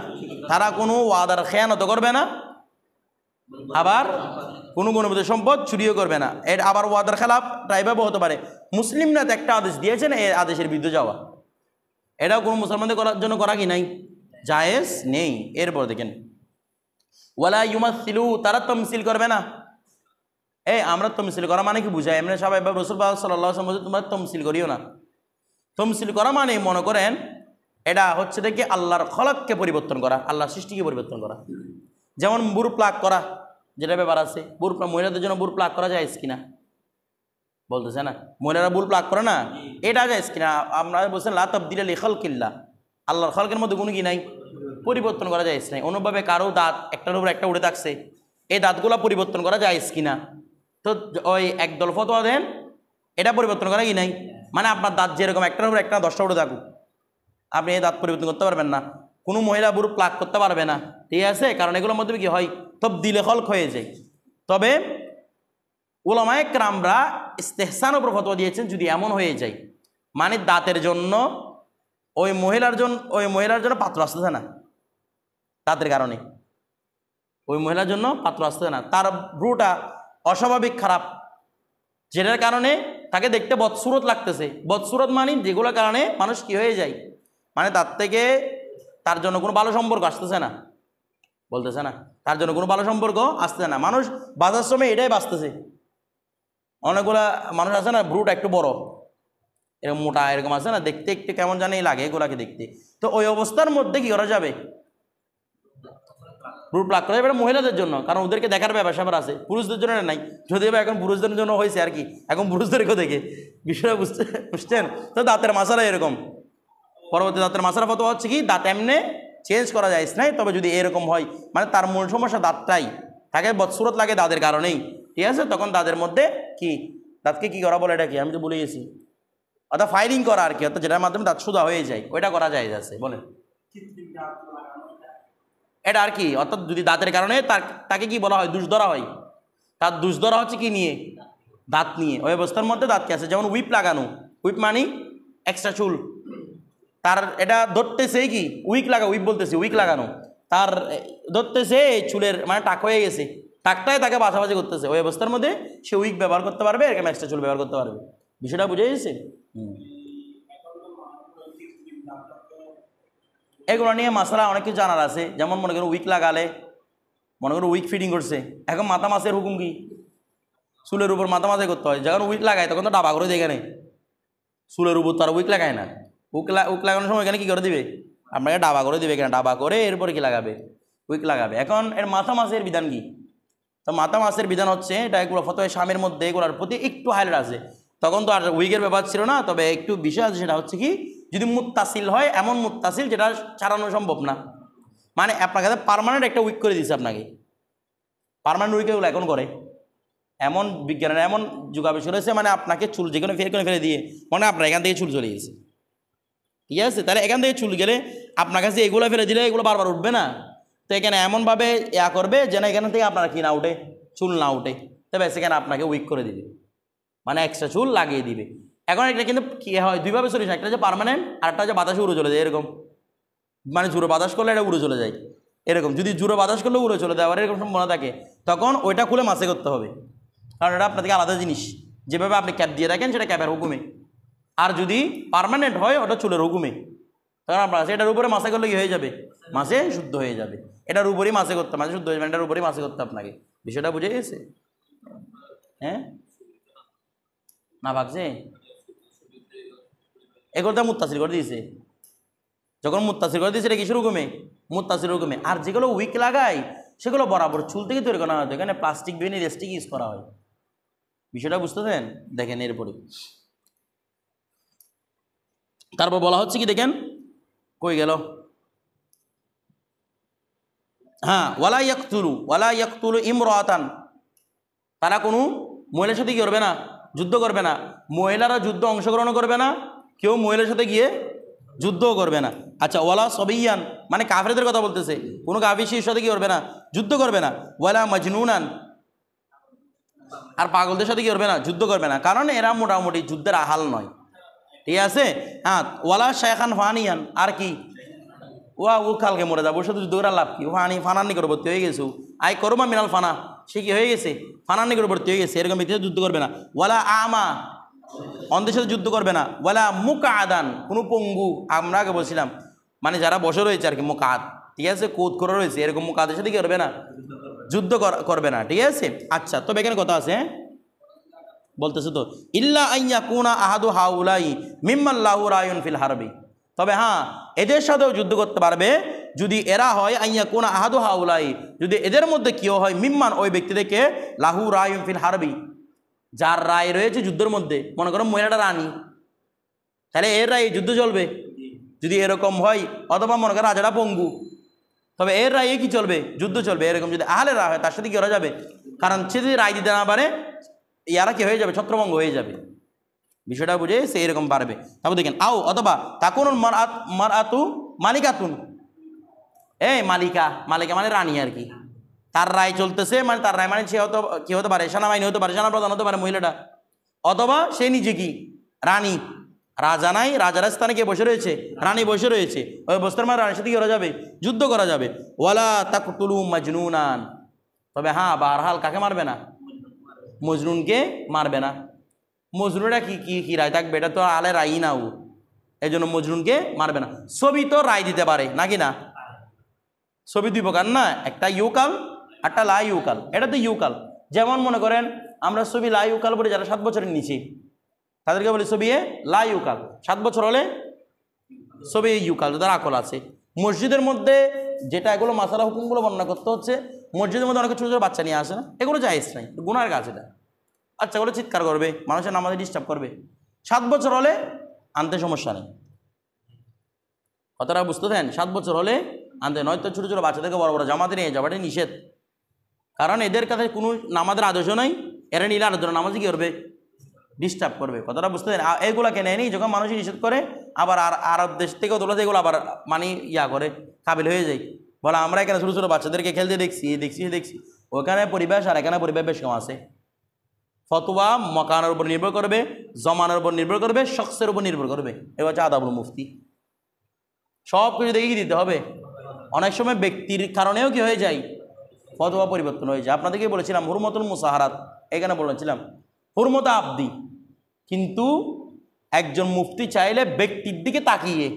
তারা কোনো ওয়াদার খেয়ানত করবে না, আবার কোনো গণিত সম্পদ চুরিও করবে না। এর আবার ওয়াদার খেলাফ টাইপেও হতে পারে। মুসলিমরা তো একটা আদেশ দিয়েছেন, এই আদেশের বিরুদ্ধে যাওয়া, এটাও কোনো মুসলমানদের করার জন্য করা কি নাই, জায়েজ নেই। এরপর দেখেন ওয়ালা ইউমাসিলু, তারা তমসিল করবে না। আমরা তমসিল করা মানে কি বুঝায়? এমনি সবাই রাসূল সাল্লাল্লাহু আলাইহি ওয়াসাল্লাম বলছে তোমরা তমসিল করিও না। তমসিল করা মানে মনে করেন এটা হচ্ছে দেখি আল্লাহর খলককে পরিবর্তন করা, আল্লাহর সৃষ্টিকে পরিবর্তন করা। যেমন বুর প্লাগ করা, যেটা ব্যাপার আছে, বুর মহিলাদের জন্য বুর প্লাগ করা যায় কিনা বলতেছে না, মহিলারা বুর প্লাগ করে না, এটা যায় কিনা? আপনারা বলছেন লা তাবদিলা লিখালকিল্লাহ, আল্লাহর খলকের মধ্যে কোনো কি নাই, পরিবর্তন করা যায় নাই। অনুভাবে কারো দাঁত একটার উপর একটা উড়ে থাকছে, এই দাঁতগুলো পরিবর্তন করা যায় কিনা? তো ওই একদল ফতোয়া দেন এটা পরিবর্তন করা কি নাই, মানে আপনার দাঁত যেরকম একটার উপর একটা 10টা উঠে থাকুক, আপনি এই দাঁত পরিবর্তন করতে পারবেন না। কোনো মহিলা বুড়ো প্লাগ করতে পারবে না, ঠিক আছে? কারণ এগুলোর মধ্যে কি হয়, তাবদীলে খলক হয়ে যায়। তবে উলামায়ে কেরামরা ইস্তেহসান উপর ফতোয়া দিয়েছেন যদি এমন হয়ে যায়, মানে দাঁতের জন্য ওই মহিলার জন্য পাত্র আসতেছে না, দাঁতের কারণে ওই মহিলার জন্য পাত্র আসতেছে না, তার ভ্রুটা অস্বাভাবিক খারাপ, যেটার কারণে তাকে দেখতে বদসুরত লাগতেছে। বদসুরত মানে যেগুলোর কারণে মানুষ কি হয়ে যায়, মানে তার থেকে তার জন্য কোনো ভালো সম্পর্ক আসতেছে না, বলতেছে না, তার জন্য কোনো ভালো সম্পর্ক আসতেছে না। মানুষ বাঁচার সময় এটাই বাঁচতেছে। অনেকগুলা মানুষ আছে না ভ্রুটা একটু বড়, এরকম মোটা এরকম আছে না, দেখতে একটু কেমন জানি লাগে এগুলাকে দেখতে। তো ওই অবস্থার মধ্যে কি করা যাবে, ভ্রু প্লাগ করা যাবে মহিলাদের জন্য, কারণ ওদেরকে দেখার ব্যাপার আছে, পুরুষদের জন্য নাই। যদিও এখন পুরুষদের জন্য হয়েছে আর কি, এখন পুরুষদেরকেও দেখে, বিষয়টা বুঝছেন? তো দাঁতের মাসালা এরকম, পরবর্তী দাঁতের মাসালা ফতোয়া হচ্ছে কি দাঁত এমনি চেঞ্জ করা যায় নাই, তবে যদি এরকম হয় মানে তার মূল সমস্যা দাঁতটাই, তাকে বদসুরত লাগে দাঁতের কারণেই, ঠিক আছে? তখন দাঁতের মধ্যে কি, দাঁতকে কি করা বলে, এটা কি আমি তো ভুলে গেছি, অর্থাৎ ফাইলিং করা আর কি, অর্থাৎ যেটার মাধ্যমে দাঁত সোজা হয়ে যায়, ওইটা করা যায় আছে বলেন এটা আর কি। অর্থাৎ যদি দাঁতের কারণে তাকে কি বলা হয়, দুষ ধরা হয়। তার দুষ ধরা হচ্ছে কি নিয়ে, দাঁত নিয়ে। ওই অবস্থার মধ্যে দাঁতকে আছে, যেমন উইপ লাগানো, উইপ মানে এক্সট্রা চুল, তার এটা ধরতেছে কি উইক লাগা, উইপ বলতেছে উইক লাগানো, তার ধরতেছে চুলের মানে টাক হয়ে গেছে, টাকটাই তাকে বাছাবাছি করতেছে, ওই অবস্থার মধ্যে সে উইক ব্যবহার করতে পারবে, এরকম এক্সট্রা চুল ব্যবহার করতে পারবে। বিষয়টা বুঝে গেছে? এগুলো নিয়ে মাসালা অনেক কিছু জানার আছে। যেমন মনে করো উইক লাগালে, মনে করো উইক ফিটিং করছে, এখন মাথা মাছের হুকুম কি, চুলের উপর মাথা মাথায় করতে হয়। যখন উইক লাগায় তখন তো ডাবা করে দেয়, এখানে চুলের উপর তো আর উইক লাগায় না, উইক লাগানোর সময় এখানে কী করে দিবে, আপনাকে ডাবা করে দিবে, এখানে ডাবা করে এরপরে কি লাগাবে, উইক লাগাবে। এখন এর মাথা মাছের বিধান কি? তো মাথা মাছের বিধান হচ্ছে এটা এগুলো ফতোয়া স্বামীর মধ্যে এগুলোর প্রতি একটু হাইলাইট আছে। তখন তো আর উইকের ব্যাপার ছিল না, তবে একটু বিষয় আছে, সেটা হচ্ছে কি যদি মুত্তাসিল হয়, এমন মুত্তাসিল যেটা ছাড়ানো সম্ভব না, মানে আপনার কাছে পার্মানেন্ট একটা উইক করে দিচ্ছে, আপনাকে পার্মানেন্ট উইক এগুলো এখন করে, এমন বিজ্ঞানের এমন যুগাবিষ্কার হয়েছে, মানে আপনাকে চুল যে কোনো ফেলে দিয়ে মানে আপনার এখান থেকে চুল চলে গেছে, ঠিক আছে? তাহলে এখান থেকে চুল গেলে আপনার কাছে এগুলো ফেলে দিলে এগুলো বারবার উঠবে না, তো এখানে এমনভাবে করবে যেন এখান থেকে আপনার কি না উঠে, চুল না উঠে, তবে সেখানে আপনাকে উইক করে দিবে, মানে এক্সট্রা চুল লাগিয়ে দিবে। এখন এটা কিন্তু কী হয়, দুইভাবে সলিউশন, একটা হচ্ছে পার্মানেন্ট, আর একটা হচ্ছে বাতাসে উড়ে চলে যায় এরকম, মানে জোরে বাতাস করলে এটা উড়ে চলে যায় এরকম, যদি জোরে বাতাস করলে উড়ে চলে যায় আবার এরকম সম্ভাবনা থাকে, তখন ওইটা খুলে মাসে করতে হবে, কারণ এটা আপনার থেকে আলাদা জিনিস। যেভাবে আপনি ক্যাপ দিয়ে রাখেন সেটা ক্যাপের হুকুমে, আর যদি পার্মানেন্ট হয় ওটা চুলের হুকুমে, তখন আপনার এটার উপরে মাসে করলে কি হয়ে যাবে, মাসে শুদ্ধ হয়ে যাবে। এটার উপরেই মাসে করতে, মাসে শুদ্ধ হয়ে যাবে, এটার উপরেই মাসে করতে আপনাকে। বিষয়টা বুঝে গেছে? হ্যাঁ না ভাগছে, এগুলোটা মুত্তাসিল করে দিয়েছে, যখন মুত্তাসিল করে দিয়েছে এটা কিসের হুকুমে, মুত্তাসিল হুকুমে। আর যেগুলো উইক লাগায় সেগুলো বরাবর চুল থেকে তৈরি করা হয়, এখানে প্লাস্টিক বেনি রেস্টিক ইউজ করা হয়। বিষয়টা বুঝতেছেন? দেখেন এরপরে তারপর বলা হচ্ছে কি দেখেন, কই গেল, হ্যাঁ ওয়ালা ইয়াকতুলু ইমরাতান, তারা কোনো মহিলার সাথে কি করবে না, যুদ্ধ করবে না, মহিলারা যুদ্ধ অংশগ্রহণ করবে না, কেউ মহিলার সাথে গিয়ে যুদ্ধও করবে না। আচ্ছা ওয়ালা সবিয়ান মানে কাফেরদের কথা বলতেছে, কোনো কাফিরের সাথে কি করবে না, যুদ্ধ করবে না। ওয়ালা মাজনুনান, আর পাগলদের সাথে কি করবে না, যুদ্ধ করবে না, কারণ এরা মোটামুটি যুদ্ধের আহাল নয়, ঠিক আছে? হ্যাঁ ওয়ালা শায়খান ফানিয়ান, আর কি ও কালকে মরে যাবো, ওর সাথে যুদ্ধ করার লাভ কি, ফানানি করে ভর্তি হয়ে গেছো, আই করো মা মিনাল ফানা, সে কি হয়ে গেছে, ফানার নিকটবর্তী হয়ে গেছে, এরকম ব্যক্তির সাথে যুদ্ধ করবে না। ওয়ালা আমা, অন্ধের সাথে যুদ্ধ করবে না। ওয়ালা মুকাআদান, কোনো পঙ্গু, আমরা আগে বলছিলাম মানে যারা বসে রয়েছে আর কি, মুকাদ, ঠিক আছে, কোদ করে রয়েছে, এরকম মুকাদের সাথে কি করবে না, যুদ্ধ করবে না, ঠিক আছে। আচ্ছা, তবে এখানে কথা আছে, হ্যাঁ বলতেছে তো, ইল্লা আইয়া কুনা আহাদু হাউলাই মিম্মাল্লাহু রায়ুন ফিল হারবি, তবে হ্যাঁ এদের সাথেও যুদ্ধ করতে পারবে যদি এরা হয়, আইয়া কোনা আহাদু হাউলাই, যদি এদের মধ্যে কেউ হয়, মিম্মান ওই ব্যক্তি থেকে, লাহু রায়ুন ফিল হারবি, যার রায় রয়েছে যুদ্ধের মধ্যে, মনে করো মহিলাটা রানী, তাহলে এর রায় যুদ্ধ চলবে যদি এরকম হয়, অথবা মনে করো রাজাটা পঙ্গু, তবে এর রায়ে কি চলবে, যুদ্ধ চলবে। এরকম যদি আহলে রায় হয় তার সাথে কি করা যাবে, কারণ সে যদি রায় দিতে না পারে ইয়ারা কি হয়ে যাবে, ছত্রভঙ্গ হয়ে যাবে, বিষয়টা বুঝে সে এরকম পারবে। তারপর দেখেন আও, অথবা তাকুনুল মারআতু মালিকাতুন, মালিকা, মালিকা মানে রানী আর কি, তার রায় চলতেছে, মানে তার রায় মানে সে হয়তো কি হতে পারে, সেনাবাহিনী হতে পারে, সেনাপ্রধান হতে পারে মহিলাটা, অথবা সে নিজে কি রানী, রাজা নাই, রাজার স্থানে কে বসে রয়েছে, রানী বসে রয়েছে, ওই বস্তার মানে রানীর সাথে কি করা যাবে, যুদ্ধ করা যাবে। ওয়ালা তাকতুলু মাজনুনান, তবে হ্যাঁ বারহাল কাকে মারবে না, মজনুনকে মারবে না। মজনুনটা কি কি কি রায় থাকবে, এটা তো আলে রায়ই না, ও এই জন্য মজনুনকে মারবে না। ছবি তো রায় দিতে পারে নাকি না, ছবি দুই প্রকার না, একটা ইউকাল একটা লা ইউকাল, এটা তো ইউকাল, যেমন মনে করেন আমরা ছবি লা ইউকাল বলি যারা 7 বছরের নিচে, তাদেরকে বলি ছবি লা ইউকাল, 7 বছর হলে ছবি ইউকাল, তাদের আকল আছে। মসজিদের মধ্যে যেটা এগুলো মাসালা হুকুমগুলো বর্ণনা করতে হচ্ছে, মসজিদের মধ্যে অনেক ছোটো ছোটো বাচ্চা নিয়ে আসে না, এগুলো জায়েজ নাই, গুনার কাজ এটা, বাচ্চাগুলো চিৎকার করবে, মানুষের নামাজে ডিস্টার্ব করবে, 7 বছর হলে আনতে সমস্যা নেই, কথাটা বুঝতে দেন, 7 বছর হলে আনতে, নয়তো ছোটো ছোটো বাচ্চাদেরকে বড় বড় জামাতে নিয়ে যাওয়াটা নিষেধ, কারণ এদের কাছে কোনো নামাজের আদর্শ নাই, এরা নিলে আরেকজন নামাজে কী করবে, ডিস্টার্ব করবে, কথাটা বুঝতে দেন। এগুলাকে নেয়নি যখন মানুষ নিষেধ করে, আবার আরব দেশ থেকেও তোলা এগুলো আবার মানে ইয়া করে কাবিল হয়ে যায়, বলে আমরা এখানে ছোটো ছোটো বাচ্চাদেরকে খেলতে দেখছি দেখছি, ওখানে পরিবেশ আর এখানে পরিবেশ বেশ কম আছে। ফতোয়া মকানের উপর নির্ভর করবে, জমানের উপর নির্ভর করবে, শখসের উপর নির্ভর করবে, এবার হচ্ছে আদাবুল মুফতি, সব কিছু দেখে কি দিতে হবে। অনেক সময় ব্যক্তির কারণেও কি হয়ে যায়, ফতোয়া পরিবর্তন হয়ে যায়। আপনাদেরকে বলেছিলাম হুরমতুল মুসাহারাত, এখানে বলেছিলাম হুরমত আবদি, কিন্তু একজন মুফতি চাইলে ব্যক্তির দিকে তাকিয়ে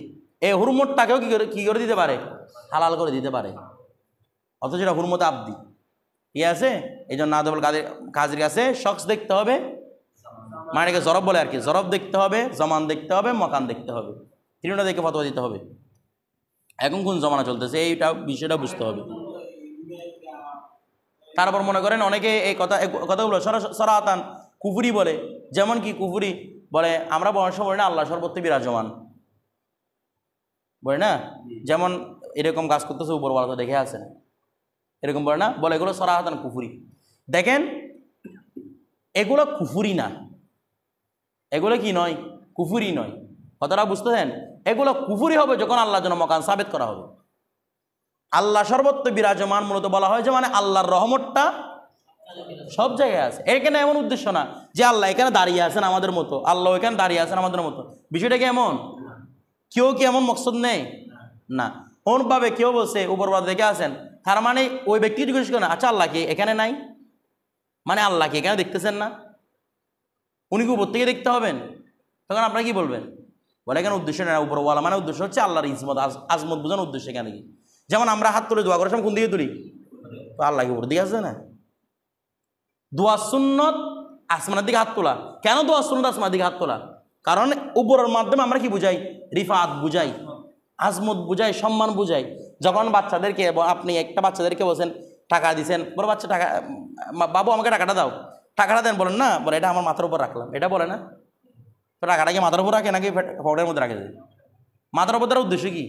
এই হুরমতটাকেও কি করে দিতে পারে, হালাল করে দিতে পারে, অথচ এটা হুরমত আবদি, ঠিক আছে। এই জন্য আদাবুল কাজীর কাছে শখস দেখতে হবে, মানে এটাকে জরব বলে আর কি, জরব দেখতে হবে, জমান দেখতে হবে, মকান দেখতে হবে, তিনটা দেখে ফতোয়া দিতে হবে। এখন কোন জমানা চলতেছে এইটা বিষয়টা বুঝতে হবে। তারপর মনে করেন অনেকে এই কথাগুলো সরাতান কুফুরি বলে, যেমন কি কুফুরি বলে আমরা বর্ষ বলি না আল্লাহ সর্বত্র বিরাজমান, বলে না, যেমন এরকম কাজ করতেছে উপরওয়ালা তো দেখে আছেন, এরকম বলে না, বলে এগুলো সরাহাতান কুফুরি। দেখেন এগুলো কুফুরি না, এগুলো কি নয়, কুফুরি নয়, কথাটা বুঝতে দেন। এগুলো কুফুরি হবে যখন আল্লাহর জন্য মকান সাবেত করা হবে। আল্লাহ সর্বত্র বিরাজমান মূলত বলা হয় যে মানে আল্লাহর রহমতটা সব জায়গায় আছে, এখানে এমন উদ্দেশ্য না যে আল্লাহ এখানে দাঁড়িয়ে আছেন আমাদের মতো, আল্লাহ এখানে দাঁড়িয়ে আছেন আমাদের মতো, বিষয়টা কি এমন, কেউ কি এমন মকসদ নেই না। কোনভাবে কেউ বলছে উপরবাদ দেখে আছেন, তার মানে ওই ব্যক্তি জিজ্ঞেস করেন আচ্ছা আল্লাহ কি এখানে নাই, মানে আল্লাহ কি এখানে দেখতেছেন না, উনি কি উপর থেকে দেখতে হবেন, তখন আপনারা কি বলবেন, বলে এখানে উদ্দেশ্য নেই উপরওয়ালা, মানে উদ্দেশ্য হচ্ছে আল্লাহর ইসমত আজমত বোঝানোর উদ্দেশ্য। এখানে কি যেমন আমরা হাত তুলে দোয়া করার সময় কোন দিকে তুলি, তো আল্লাহ কি উপর দিকে আছে না, দোয়া সুন্নত আসমানের দিকে হাত তোলা, কেন দোয়া সুন্নত আসমানের দিকে হাত তোলা, কারণ উপরের মাধ্যমে আমরা কি বুঝাই, রিফাত বুঝাই, আজমত বুঝাই, সম্মান বুঝাই। যখন বাচ্চাদেরকে আপনি একটা বাচ্চাদেরকে বলছেন টাকা দিচ্ছেন, বড় বাচ্চা টাকা, বাবু আমাকে টাকাটা দাও, টাকাটা দেন, বলেন না, বলে এটা আমার মাথার উপর রাখলাম, এটা বলে না, তো টাকাটা কি মাথার উপর রাখে নাকি পকেটের মধ্যে রাখে যায়, মাথার উপর দেওয়ার উদ্দেশ্য কি,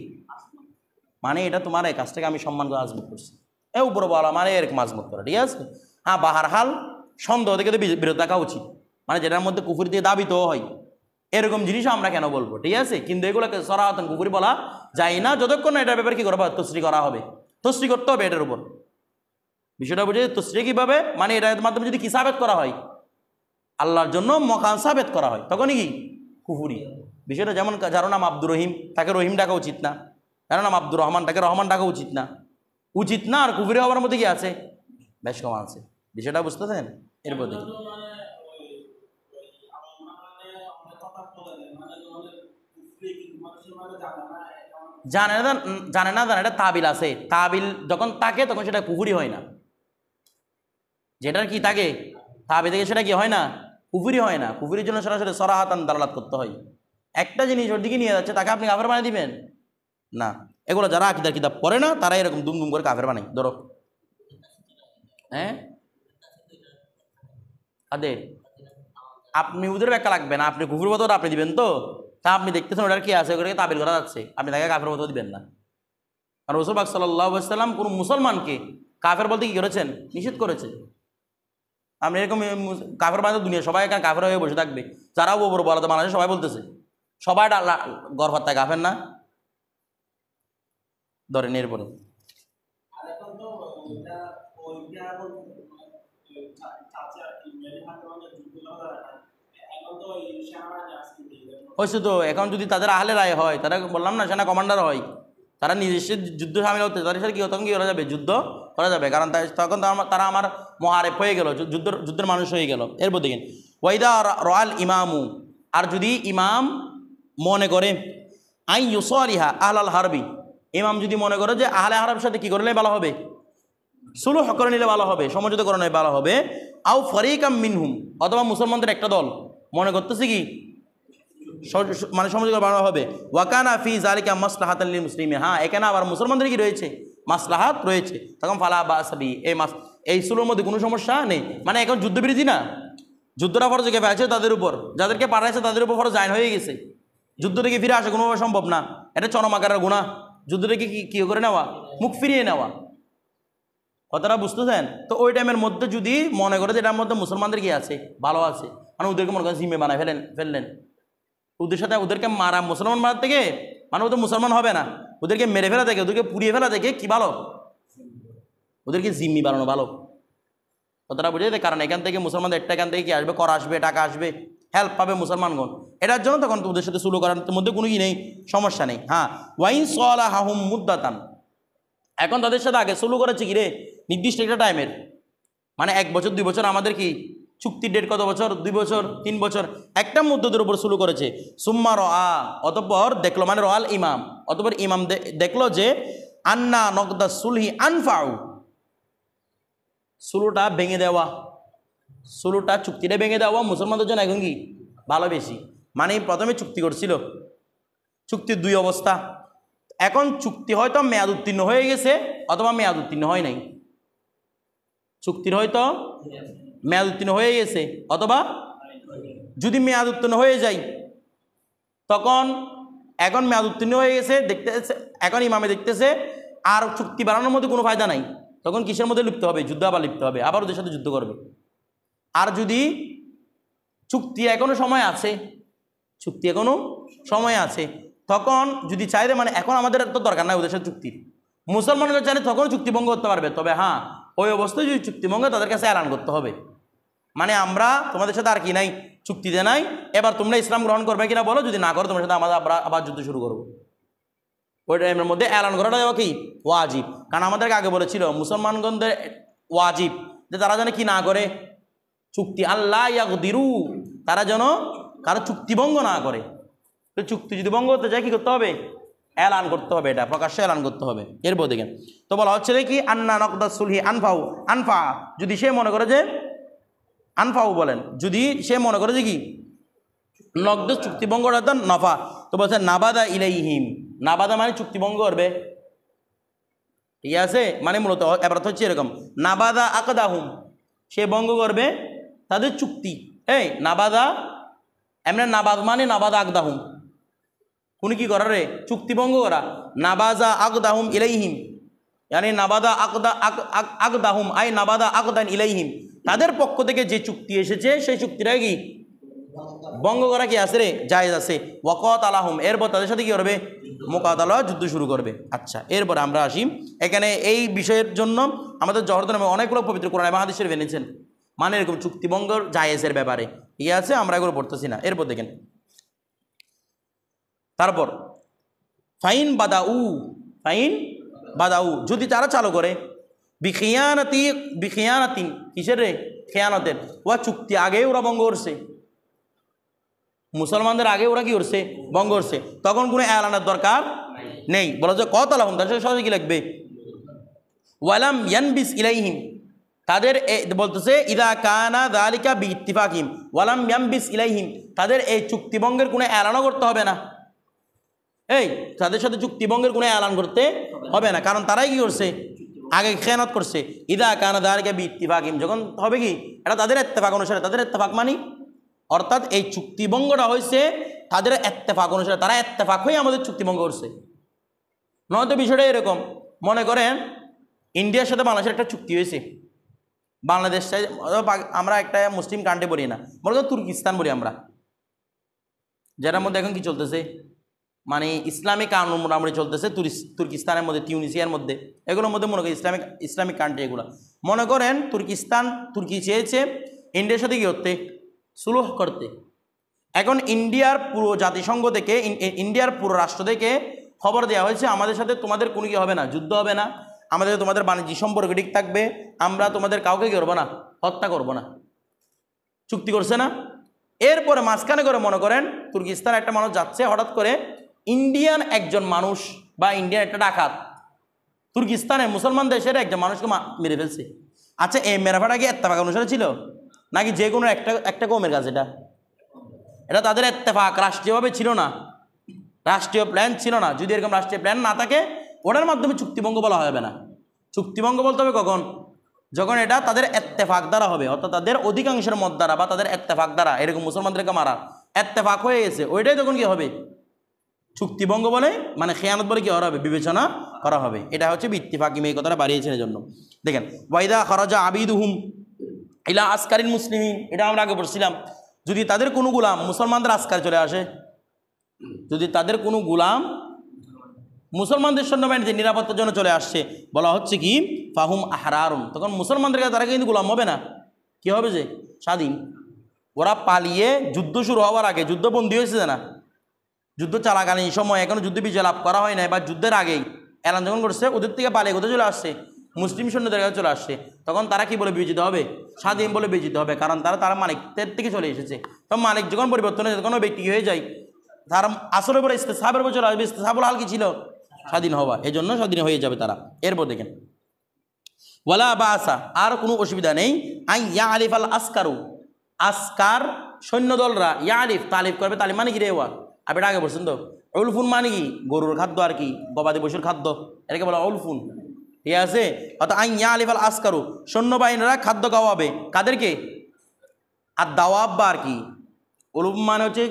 মানে এটা তোমার এই কাজটাকে আমি সম্মান করে আজমত করছি, উপর বলা মানে এরকম আজমত করা, ঠিক আছে। হ্যাঁ বাহারহাল সন্দেহ থেকে তো বিরত থাকা উচিত, মানে যেটার মধ্যে কুফুরি দিয়ে দাবিত হয় এরকম জিনিসও আমরা কেন বলবো, ঠিক আছে। কিন্তু এগুলোকে সরাহতন কুফুরি বলা যায় না যতক্ষণ না এটার ব্যাপারে কী করা হবে, তসরি করা হবে, তসরি করতে হবে এটার উপর, বিষয়টা বুঝে তসরি কীভাবে, মানে এটার মাধ্যমে যদি কি সাবেত করা হয়, আল্লাহর জন্য মকান সাবেত করা হয়, তখনই কি কুফুরি বিষয়টা। যেমন যার নাম আব্দুর রহিম, তাকে রহিম ডাকা উচিত না, যার নাম আব্দুর রহমান, তাকে রহমান ডাকা উচিত না, আর কুফুরি হওয়ার মধ্যে কি আছে, বেশ কম আছে। বিষয়টা বুঝতেছেন? এরপর দেখি জানে না জানে না জানে, এটা তাবিল আছে। তাবিল যখন থাকে তখন সেটা কুফুরি হয় না। যেটার কি থাকে তাবিল থেকে সেটা কি হয় না, কুফুরি হয় না। কুফুরির জন্য সরাসরি সরাহাতান দালালাত করতে হয়। একটা জিনিস ওর দিকে নিয়ে যাচ্ছে, তাকে আপনি কাফের বানিয়ে দিবেন না। এগুলো যারা আকিদার কিতাব পড়ে না তারা এরকম দুম দুম করে কাফের বানায়। ধরো হ্যাঁ আদে আপনি ওদের ব্যাখ্যা লাগবে না, আপনি কুফুর বতটা আপনি দিবেন তো, তা আপনি দেখতেছেন ওটার কি আছে, ওটাকে তাবিল করা যাচ্ছে, আপনি তাকে কাফের বত দিবেন না। আর রাসূল পাক সাল্লাল্লাহু আলাইহি ওয়াসাল্লাম কোন মুসলমানকে কাফের বলতে কি করেছেন, নিষেধ করেছে। আপনি এরকম কাফের বানাতে দুনিয়া সবাই কাফের হয়ে বসে থাকবে, যারাও বড় বড় তো বাংলাদেশে সবাই বলতেছে, সবাই গর্ভাত্তায় কাফের না। ধরেন এরপরে হয়েছে তো। এখন যদি তাদের আহলে রায় হয়, তারা বললাম না সেনা কমান্ডার হয়, তারা নিজস্ব যুদ্ধ সামিল হতে, তাদের সাথে কি তখন কি করা যাবে, যুদ্ধ করা যাবে। কারণ তখন তারা আমার মহারেফ হয়ে গেল, যুদ্ধের মানুষ হয়ে গেল। এরপর দেখেন ওয়াইদা রয়াল ইমামু, আর যদি ইমাম মনে করে আই ইউসালিহা আহলাল হারবি, ইমাম যদি মনে করে যে আহলে হারবের সাথে কি করলে ভালো হবে, সুলুহ করে নিলে ভালো হবে, সমঝোতা করে নিলে ভালো হবে। আও ফারিকাম মিনহুম, অথবা মুসলমানদের একটা দল মনে করতেছে কি মানে সমঝোতা বানানো হবে। ওয়াকানা ফি যালিকা মাসলাহাতান লিল মুসলিমিন, হ্যাঁ এখানে আবার মুসলমানদের কি রয়েছে, মাসলাহাত রয়েছে, তখন ফালা বাসাবি, এই সুলুর মধ্যে কোনো সমস্যা নেই। মানে এখন যুদ্ধবিরতি না, যুদ্ধটা ফরজ কে আছে তাদের উপর, যাদেরকে পাঠাইছে তাদের উপর ফরজ আইন হয়ে গেছে। যুদ্ধ থেকে ফিরে আসা কোনোভাবে সম্ভব না, এটা চরম আকারের গুনাহ। যুদ্ধ থেকে কি করে নেওয়া, মুখ ফিরিয়ে নেওয়া, কথাটা বুঝতেছেন? তো ওই টাইমের মধ্যে যদি মনে করে যে এটার মধ্যে মুসলমানদের কি আছে, ভালো আছে, মানে ওদেরকে মনে করেন জিম্মে বানায় ফেললেন, ওদের সাথে ওদেরকে মারা, মুসলমান মারার থেকে মানে ওদের মুসলমান হবে না, ওদেরকে মেরে ফেলা থেকে, ওদেরকে পুড়িয়ে ফেলা থেকে কি ভালো, ওদেরকে জিম্মি বানানো ভালো। কথাটা বুঝে যেতে, কারণ এখান থেকে মুসলমানদের একটা এখান থেকে কি আসবে, কর আসবে, টাকা আসবে, হেল্প পাবে মুসলমানগণ, এটার জন্য তখন তো ওদের সাথে সুলু করার মধ্যে কোনো কি নেই, সমস্যা নেই। হ্যাঁ ওয়াইন সালাহাহুম মুদ্দাতান, এখন তাদের সাথে আগে সুলু করেছে কি রে, নির্দিষ্ট একটা টাইমের, মানে 1 বছর 2 বছর, আমাদের কি চুক্তির ডেট কত বছর, 2 বছর 3 বছর, একটা মুদ্দতের উপর শুরু করেছে। সুম্মা রা, অতঃপর দেখলো, মানে রয়াল ইমাম, অতঃপর ইমাম দেখলো যে আন্না নকদা সুলহি আনফাউ, সুলুটা ভেঙে দেওয়া, সুলুটা চুক্তিটা ভেঙে দেওয়া মুসলমানদের জন্য এখন কি ভালো বেশি। মানে প্রথমে চুক্তি করছিল, চুক্তির 2 অবস্থা, এখন চুক্তি হয়তো মেয়াদ উত্তীর্ণ হয়ে গেছে অথবা মেয়াদ উত্তীর্ণ হয় নাই, চুক্তির হয়তো মেয়াদ উত্তীর্ণ হয়ে গেছে, অথবা যদি মেয়াদ উত্তীর্ণ হয়ে যায় তখন, এখন মেয়াদ উত্তীর্ণ হয়ে গেছে দেখতেছে, এখন ইমামে দেখতেছে আর চুক্তি বাড়ানোর মধ্যে কোনো ফায়দা নাই, তখন কিসের মধ্যে লিপ্ত হবে, যুদ্ধ আবার লিপ্ত হবে, আবার ওদের সাথে যুদ্ধ করবে। আর যদি চুক্তি এখনো সময় আছে, চুক্তি এখনো সময় আছে, তখন যদি চাইলে, মানে এখন আমাদের তো দরকার নাই ওদের সাথে চুক্তির, মুসলমানরা চাইলে তখন চুক্তিভঙ্গ করতে পারবে, তবে হ্যাঁ ওই অবস্থায় যদি চুক্তিভঙ্গ তাদের কাছে এলান করতে হবে, মানে আমরা তোমাদের সাথে আর কি নাই, চুক্তিতে নাই, এবার তোমরা ইসলাম গ্রহণ করবে কিনা বলো, যদি না করো তোমার সাথে আমাদের আবার যুদ্ধ শুরু করবো। ওই টাইমের মধ্যে এলান করাটা কি ওয়াজিব, কারণ আমাদেরকে আগে বলেছিল মুসলমানগণদের ওয়াজিব যে তারা যেন কি না করে, চুক্তি আল্লাহ ইয়াকদিরু, তারা যেন কারো চুক্তিভঙ্গ না করে। তো চুক্তি যদি ভঙ্গ করতে চায় কি করতে হবে, এলান করতে হবে, এটা প্রকাশ্যে এলান করতে হবে। এরপর দেখেন তো বলা হচ্ছে কি আন্না নকদা সুলহি আনফাউ, আনফা যদি সে মনে করে যে, আনফাউ বলেন, যদি সে মনে করে যে কি নগদ চুক্তিভঙ্গ নফা, তো বলছে নাবাদা ইলাইহিম, নাবাদা মানে চুক্তিভঙ্গ করবে, ঠিক আছে, মানে মূলত এবার হচ্ছে এরকম, নাবাদা আকদাহুম, সে ভঙ্গ করবে তাদের চুক্তি। এই নাবাদা, এমনি নাবাদ মানে নাবাদা আকদাহুম, কোন কি করা রে, চুক্তিভঙ্গ করা। নাবাজা আকদাহুম ইলাইহিম, মানে নাবাদা আকদাহুম আই নাবাদা আকদান ইলাইহিম, তাদের পক্ষ থেকে যে চুক্তি এসেছে সেই চুক্তিটা কি ভঙ্গ করা কি আছে রে, জায়েজ আছে। ওয়াকাত আলাহুম, এরপর তাদের সাথে কি করবে, মোকাতালা, যুদ্ধ শুরু করবে। আচ্ছা এরপরে আমরা আসি, এখানে এই বিষয়ের জন্য আমাদের জহরত নামে অনেকগুলো পবিত্র কোরআন এবং হাদিস শরীফ এনেছেন, মানে এরকম চুক্তিভঙ্গর জায়েজের ব্যাপারে, ঠিক আছে, আমরা এগুলো পড়তেছি না। এরপর দেখেন তারপর ফাইন বাদাউ, ফাইন বাদাউ, যদি তারা চালু করে, বিখিয়ানাতিন কিসের রে? খেয়ানতের। ওয়া চুক্তি আগে ওরা ভঙ্গ করছে, মুসলমানদের আগে ওরা কি করছে? ভঙ্গ করছে। তখন কোনো এলানের দরকার নেই। বলা যে কতালাহুম, তার সাথে সহজে কি লাগবে? ওয়ালাম ইয়ানবিস ইলাইহিম, তাদের বলতেছে ইদা কানা যালিকা বিইত্তিফাকিহিম ওয়ালাম ইয়ানবিস ইলাইহিম, তাদের এই চুক্তিভঙ্গের কোনো এলানও করতে হবে না। এই তাদের সাথে চুক্তিভঙ্গের কোনো এলান করতে হবে না, কারণ তারাই কি করছে? আগে খেয়ানত করছে। ইদা কানা যালিকা বিইত্তিফাকিহিম, যখন হবে কি এটা তাদের ইত্তেফাক অনুসারে, তাদের ইত্তেফাক মানি অর্থাৎ এই চুক্তিভঙ্গটা হয়েছে তাদের ইত্তেফাক অনুসারে, তারা ইত্তেফাক হয়ে আমাদের চুক্তিভঙ্গ করছে। নয়তো বিষয়টা এরকম, মনে করেন ইন্ডিয়ার সাথে বাংলাদেশের একটা চুক্তি হয়েছে, বাংলাদেশ আমরা একটা মুসলিম কান্ট্রি বলি না, মনে করেন তুর্কিস্তান বলি আমরা, যেটার মধ্যে এখন কি চলতেছে মানে ইসলামিক কানুন মোটামুটি চলতেছে তুর্কিস্তানের মধ্যে, তিউনিসিয়ার মধ্যে, এগুলোর মধ্যে মনে করেন ইসলামিক কান্ট্রি এগুলো। মনে করেন তুর্কি চেয়েছে ইন্ডিয়ার সাথে কি করতে? সুলহ করতে। এখন ইন্ডিয়ার পুরো জাতিসংঘ থেকে, ইন্ডিয়ার পুরো রাষ্ট্র থেকে খবর দেওয়া হয়েছে আমাদের সাথে তোমাদের কোনো কি হবে না, যুদ্ধ হবে না, আমাদের তোমাদের বাণিজ্যিক সম্পর্ক ঠিক থাকবে, আমরা তোমাদের কাউকে কি করবো না, হত্যা করবো না। চুক্তি করছে না? এরপরে মাঝখানে করে মনে করেন তুর্কিস্তান একটা মানুষ যাচ্ছে, হঠাৎ করে ইন্ডিয়ান একজন মানুষ বা ইন্ডিয়ান একটা ডাকাত তুর্কিস্তানের মুসলমান দেশের একজন মানুষকে মেরে ফেলছে। আচ্ছা, এই মেরাফাটা কি ইত্তেফাক অনুসারে ছিল নাকি যে কোনো একটা কমের কাছে? এটা তাদের ইত্তেফাক, রাষ্ট্রীয়ভাবে ছিল না, রাষ্ট্রীয় প্ল্যান ছিল না। যদি এরকম রাষ্ট্রীয় প্ল্যান না থাকে ওটার মাধ্যমে চুক্তিভঙ্গ বলা হবে না। চুক্তিভঙ্গ বলতে হবে কখন? যখন এটা তাদের ইত্তেফাক দ্বারা হবে, অর্থাৎ তাদের অধিকাংশের মত দ্বারা বা তাদের ইত্তেফাক দ্বারা, এরকম মুসলমানদেরকে মারা ইত্তেফাক হয়ে গেছে, ওইটাই তখন কি হবে? চুক্তিভঙ্গ বলে, মানে খেয়ানত বলে কি করা হবে? বিবেচনা করা হবে। এটা হচ্ছে ইত্তিফাকিম, এই কথাটা বাড়িয়েছেন এই জন্য। দেখেন ওয়াইদা খরাজা আবিদুহুম ইলা আসকারিন মুসলিমিন, এটা আমরা আগে পড়ছিলাম। যদি তাদের কোনো গোলাম মুসলমানদের আসকার চলে আসে, যদি তাদের কোনো গোলাম মুসলমানদের সৈন্যবাহিনীতে নিরাপত্তার জন্য চলে আসছে, বলা হচ্ছে কি ফাহুম আহরারুন, তখন মুসলমানদের কাছে তারা কিন্তু গোলাম হবে না, কি হবে? যে স্বাধীন। ওরা পালিয়ে যুদ্ধ শুরু হওয়ার আগে, যুদ্ধবন্দী হয়েছে না, যুদ্ধ চলাকালীন সময়, এখনো যুদ্ধ বিজয় লাভ করা হয় নাই, বা যুদ্ধের আগেই এলান যখন করছে, ওদের থেকে পালিয়ে কোথায় চলে আসছে? মুসলিম সৈন্যদের কাছে চলে আসছে। তখন তারা কি বলে বিবেচিত হবে? স্বাধীন বলে বিবেচিত হবে, কারণ তারা মালিকদের থেকে চলে এসেছে। তখন মালিক যখন পরিবর্তন হয়েছে, তখন ওই ব্যক্তি হয়ে যায়, তারা আসরের পরে ইস্তেসাবের উপর চলে আসবে। ইস্তেসাবুল হাল কি ছিল? স্বাধীন হওয়া, এই জন্য স্বাধীন হয়ে যাবে তারা। এরপর দেখেন ওয়ালা বাসা, আর কোনো অসুবিধা নেই। আই ইয়া আলিফ আল আসকারু, আসকার সৈন্যদলরা ইয়া আলিফ তালিফ করবে। তালিফ মানে কি রে? ওয়া আপনি আগে বলছেন তো। উলফুন মানে কি? গরুর খাদ্য আর কি, গবাদি পশুর খাদ্য, এটাকে বলা উলফুন, ঠিক আছে? অর্থাৎ আই ইয়া আলিফ আল আসকারু, সৈন্যবাহিনীরা খাদ্য খাওয়াবে কাদেরকে? আর দাওয়াব্বা আর কি, উলুফ মানে হচ্ছে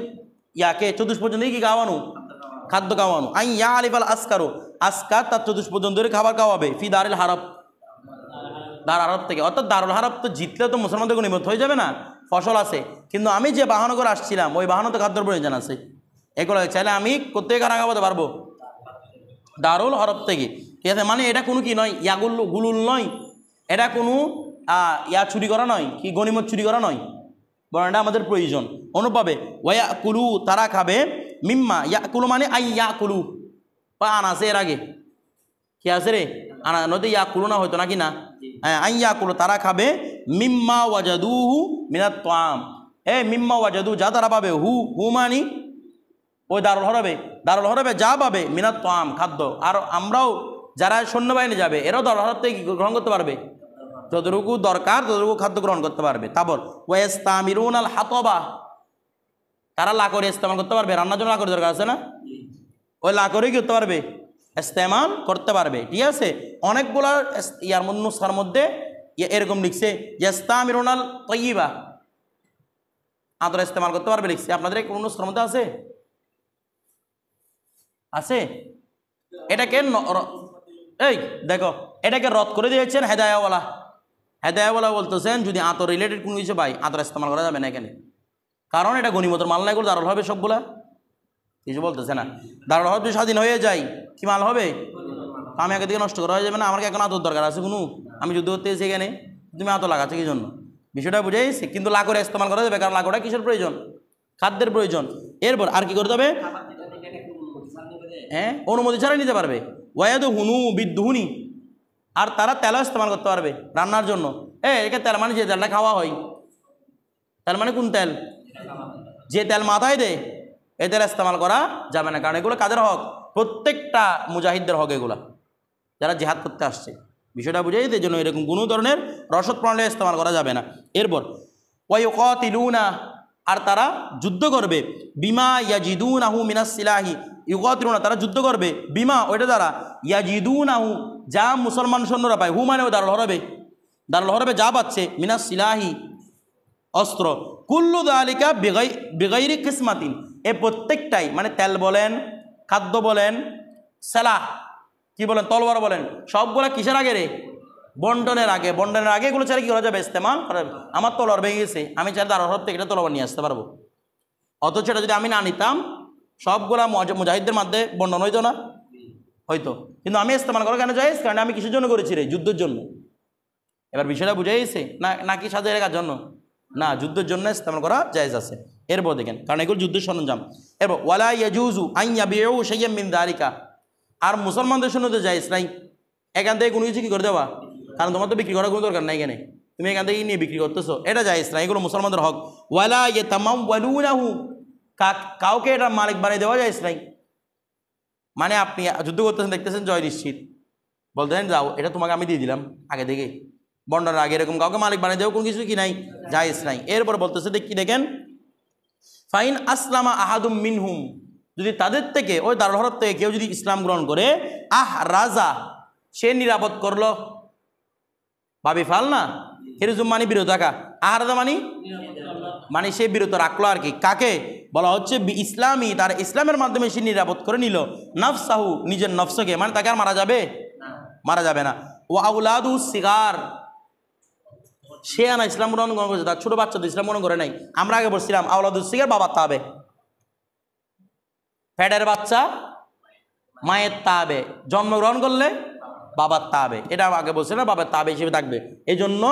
ইয়াকে চতুষ্পর্যন্ত কি খাওয়ানো? খাদ্য খাওয়ানো। আই ইয়া আলিফ আল আসকারু, আসকার তার চতুষ্পর্যন্ত খাবার খাওয়াবে। ফি দারিল হারব, দার আরব থেকে। অর্থাৎ দারুল হারব তো জিতলে তো মুসলমানদের গনিমত হয়ে যাবে না, ফসল আছে, কিন্তু আমি যে বাহন করে আসছিলাম ওই বাহনে তো খাদ্যর প্রয়োজন আছে। এগুলো চাইলে আমি কোথেকে কারা খাওয়াতে পারবো? দারুল হরব থেকে, ঠিক আছে? মানে এটা কোনো কি নয়, গুলুল নয়, এটা কোনো চুরি করা নয়, কি গনিমত চুরি করা নয়, বরং এটা আমাদের প্রয়োজন অনুপাবে। ওয়া কুলু, তারা খাবে, মিম্মা ইয়া কুলু মানে আই ইয়া কুলু, বা আনা আছে এর আগে কি আছে রে? আনা নদী ইয়া কুলু না হয়তো নাকি না? হ্যাঁ, আই ইয়া কুলু, তারা খাবে, মিম্মা ওয়াজাদুহু মিনাত তাম, মিম্মা ওয়াজাদু, যা তারা পাবে, হু মানি ওই দারুল হরবে যা পাবে, মিনাত তাম খাদ্য। আর আমরাও যারা সৈন্যবাহিনী যাবে এরাও দারুল হরব থেকে গ্রহণ করতে পারবে, যতটুকু দরকার ততটুকু খাদ্য গ্রহণ করতে পারবে। তারপর ওয়াস্তামিরুন আল হাতবা, তারা লাকড়ি ইস্তেমাল করতে পারবে, রান্নার জন্য লাকড়ি দরকার আছে না, ওই লাকড়ি কি করতে পারবে? ইস্তেমাল করতে পারবে, ঠিক আছে? অনেকগুলো ইয়ার নুসখার মধ্যে এরকম লিখছে ইস্তামিরুন আল তাইয়্যিবা, আদর ইস্তেমাল করতে পারবে লিখছে। আপনাদের কোন নুসখার মধ্যে আছে? আছে? এটাকে এই দেখো, এটাকে রদ করে দিয়েছেন হেদায়াওয়ালা বলতেছেন যদি আতর রিলেটেড কোনো কিছু পাই আতর ইস্তেমাল করা যাবে না এখানে, কারণ এটা গনিমতের মাল না, এগুলো দারুল হবে সবগুলা, কিছু বলতেছে না। দারুল হবে স্বাধীন হয়ে যায়, কি মাল হবে? আমি আগে থেকে নষ্ট করা হয়ে যাবে না। আমার কি এখন আতর দরকার আছে কোনো? আমি যুদ্ধ করতে এসে এখানে তুমি আতর লাগাচ্ছ কি জন্য? বিষয়টা বুঝেছি, কিন্তু লাকড়ি ইস্তেমাল করা যাবে, কারণ লাকড়া কিসের প্রয়োজন? খাদ্যের প্রয়োজন। এরপর আর কি করতে হবে? অনুমতি ছাড়াই নিতে পারবে। ওয়াদু হুনু বিদ্যুহুনি, আর তারা তেলও ইস্তেমাল করতে পারবে রান্নার জন্য। একে তেল মানে যে তেলটা খাওয়া হয়, তেল মানে কোন তেল? যে তেল মাথায় দেয় এই তেল ইস্তেমাল করা যাবে না, কারণ এগুলো কাদের হক? প্রত্যেকটা মুজাহিদদের হক এগুলা, যারা জিহাদ করতে আসছে। বিষয়টা বুঝাই এই জন্য এরকম কোনো ধরনের রসদ প্রণালী ইস্তেমাল করা যাবে না। এরপর ওয়ায়ুকাতিলুনা, আর তারা যুদ্ধ করবে, বিমা ইয়াজিদুনাহু মিনাস সিলাহি, ইউকাতিলুনা তারা যুদ্ধ করবে, বিমা ওইটা দ্বারা, ইয়াজিদুনাহু যা মুসলমান সৈন্যরা পায়, হু মানে দারুল হরবে, দারুল হরবে যা পাচ্ছে, মিনাস সিলাহি অস্ত্র, কুল্লু যালিকা বিগাইরি কিসমাতিন, এ প্রত্যেকটাই মানে তেল বলেন, খাদ্য বলেন, সেলাহ কি বলেন, তলোয়ার বলেন, সবগুলা কিসের আগে রে? বন্টনের আগে। বন্টনের আগে এগুলো চাইলে কি করা যাবে? ইস্তেমাল করা যাবে। আমার তলোয়ার ভেঙে গেছে, আমি চাইলে দারুল হরব থেকে এটা তলোয়ার নিয়ে আসতে পারবো, অথচ এটা যদি আমি না নিতাম সবগুলা মুজাহিদদের মধ্যে বন্টন হইতো না? হয়তো। কিন্তু আমি ইস্তেমাল করা কেন জায়েজ? কারণ আমি কিসের জন্য করেছি রে? যুদ্ধের জন্য। এবার বিষয়টা বুঝে গেছে না? নাকি সাজায় রাখার জন্য? না, যুদ্ধের জন্য ইস্তেমাল করা জায়েজ আছে। এরপর দেখেন, কারণ এগুলো যুদ্ধের সরঞ্জাম। এরপর ওয়ালা ইয়াজুজু আন ইয়াবিউ শাইয়্যাম মিন যালিকা, আর মুসলমানদের জন্য তো জায়েজ নাই এখান থেকে কোনো কিছু কি করে দেওয়া, কারণ তোমার তো বিক্রি করার কোনো দরকার নাই, এখানে তুমি এখান থেকে নিয়ে বিক্রি করতেছো, এটা জায়েজ নাই, এগুলো মুসলমানদের হক। ওয়ালা ইয়াতামাওয়ালুনাহু, কাউকে এটা মালিক বানিয়ে দেওয়া জায়েজ নাই। মানে আপনি যুদ্ধ করতেছেন, দেখতেছেন জয় নিশ্চিত, বলতেছেন যাও এটা তোমাকে আমি দিয়ে দিলাম আগে থেকে, বন্ডার আগে, এরকম কাউকে মালিক বানিয়ে দেওয়া কোনো কিছু কি নাই, জায়েজ নাই। এরপর বলতেছে কি দেখেন, ফাইন আসলামা আহাদুম মিনহুম, যদি তাদের থেকে ওই দারুল হরব থেকে কেউ যদি ইসলাম গ্রহণ করে, রাজা সে নিরাপদ করলো, ভাবি ফাল না, হিরজুম মানে বিরত থাকা, রাজা মানে সে বিরত রাখলো আর কি। কাকে বলা হচ্ছে? ইসলামী, তার ইসলামের মাধ্যমে সে নিরাপদ করে নিল নফসাহু, নিজের নফসকে, মানে তাকে আর মারা যাবে? মারা যাবে না। ও আউলাদু সিগার, সে আনা ইসলাম গ্রহণ করেছে, তার ছোট বাচ্চা তো ইসলাম গ্রহণ করে নাই। আমরা আগে বলছিলাম আউলাদুস সিগার বাবার তাবে, ফ্যাটের বাচ্চা মায়ের তাবে, জন্মগ্রহণ করলে বাবার তাবে, এটা আগে বলছিলাম, বাবার তাবে হিসেবে থাকবে। এই জন্য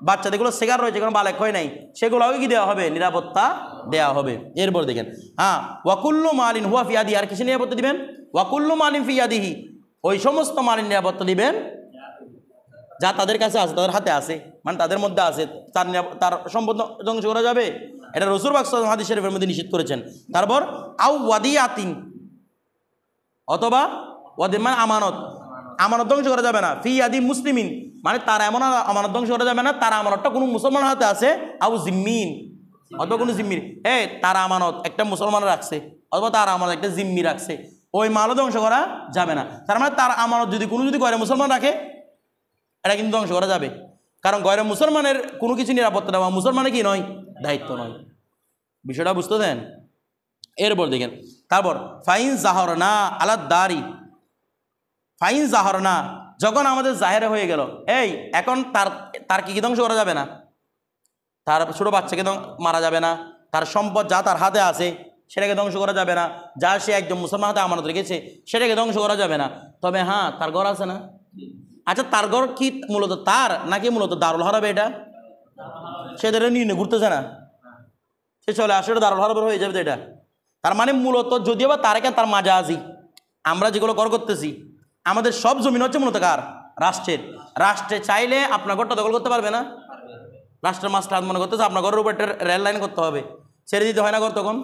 বাচ্চাদেরগুলো সিগার রয়েছে, কোনো বালেক হয় নাই, সেগুলোকে কি দেওয়া হবে? নিরাপত্তা দেওয়া হবে। এরপর দেখেন, ওয়াকুল্লু মালিন হুয়া ফিয়াদি, আর কিসে নিরাপত্তা দিবেন? ওয়াকুল্লু মালিন ফিয়াদিহি, ওই সমস্ত মালিন নিরাপত্তা দিবেন যা তাদের কাছে আছে, তাদের হাতে আছে, মানে তাদের মধ্যে আছে, তার সম্পদ ধ্বংস করা যাবে, এটা রাসূল পাক সাল্লাল্লাহু আলাইহি হাদিস শরীফের মধ্যে নিষেধ করেছেন। তারপর আউ ওয়াদিয়াতিন, অথবা ওয়াদি মানে আমানত, আমানত ধ্বংস করা যাবে না, ফি ইয়াদি মুসলিমিন, মানে তার এমন আমানত ধ্বংস করা যাবে না, তার আমানতটা কোনো মুসলমানের হাতে আছে, আউ জিম্মিন, অথবা কোনো জিম্মির, তার আমানত একটা মুসলমান রাখছে, অথবা তার আমানত একটা জিম্মি রাখছে, ওই মালও ধ্বংস করা যাবে না। তার মানে তার আমানত যদি কোনো যদি গয়রে মুসলমান রাখে, এটা কিন্তু ধ্বংস করা যাবে, কারণ গয়রে মুসলমানের কোনো কিছু নিরাপত্তা দেওয়া মুসলমানের কি নয়? দায়িত্ব নয়। বিষয়টা বুঝতে দেন। এরপর দেখেন, তারপর ফাইন জাহরনা আলাদ দারি, ফাইন জাহরনা, যখন আমাদের জাহেরে হয়ে গেল, এখন তার কি ধ্বংস করা যাবে না? তার ছোট বাচ্চাকে মারা যাবে না, তার সম্পদ যা তার হাতে আছে সেটাকে ধ্বংস করা যাবে না, যা সে একজন মুসলমান হাতে আমানত রেখেছে সেটাকে ধ্বংস করা যাবে না। তবে হ্যাঁ, তার ঘর আছে না? আচ্ছা, তার ঘর কি মূলত তার নাকি মূলত দারুল হরবে? এটা সে নিয়ে ঘুরতেছে না, সে চলে আসলে দারুল হরবের হয়ে যাবে। এটা তার মানে মূলত যদিও বা তারেকে তার মাজাজি, আমরা যেগুলো কর করতেছি, আমাদের সব জমিন হচ্ছে মূলত কার? রাষ্ট্রের। রাষ্ট্রে চাইলে আপনার ঘরটা দখল করতে পারবে না? রাষ্ট্রের মাস্টার মনে করতেছে আপনার ঘরের উপর একটা রেল লাইন করতে হবে, ছেড়ে দিতে হয় না ঘর? তখন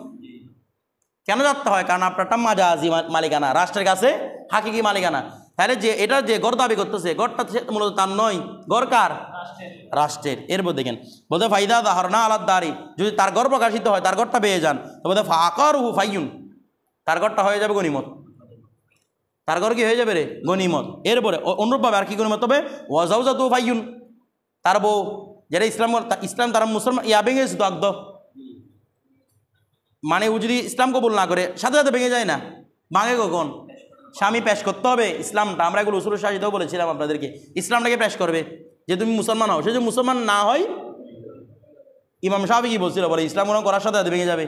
কেন যাতে হয়? কারণ আপনারটা মাজাজি মালিকানা, রাষ্ট্রের কাছে হাকিকি মালিকানা। তাহলে যে এটা যে গড় দাবি করতেছে, গড়টা মূলত তার নয়, গড় কার? রাষ্ট্রের। এরপর দেখেন, বলতে ফাইদা দাহরনা আলাদ দারি, যদি তার গড় প্রকাশিত হয়, তার গড়টা পেয়ে যান, তো বলতে ফাকারহু ফাইয়ুন, তার গড়টা হয়ে যাবে গনিমত, তার ঘর কি হয়ে যাবে রে? গনিমত। এরপরে অনুরূপভাবে আর কি গনিমত হবে? ওয়াজাউজাতু ফাইয়ুন, তার বউ, যেটা ইসলাম তারা মুসলমান ভেঙে গেছে তো আকদ, মানে ও যদি ইসলাম কবুল না করে সাথে সাথে ভেঙে যায় না, ভাঙে কখন? স্বামী পেশ করতে হবে ইসলামটা। আমরা এগুলো উসুল শাহিদও বলেছিলাম আপনাদেরকে, ইসলামটাকে পেশ করবে যে তুমি মুসলমান হও। সে যে মুসলমান না হয়, ইমাম সাহাবী কি বলছিল? বলে ইসলাম গ্রহণ করার সাথে সাথে ভেঙে যাবে।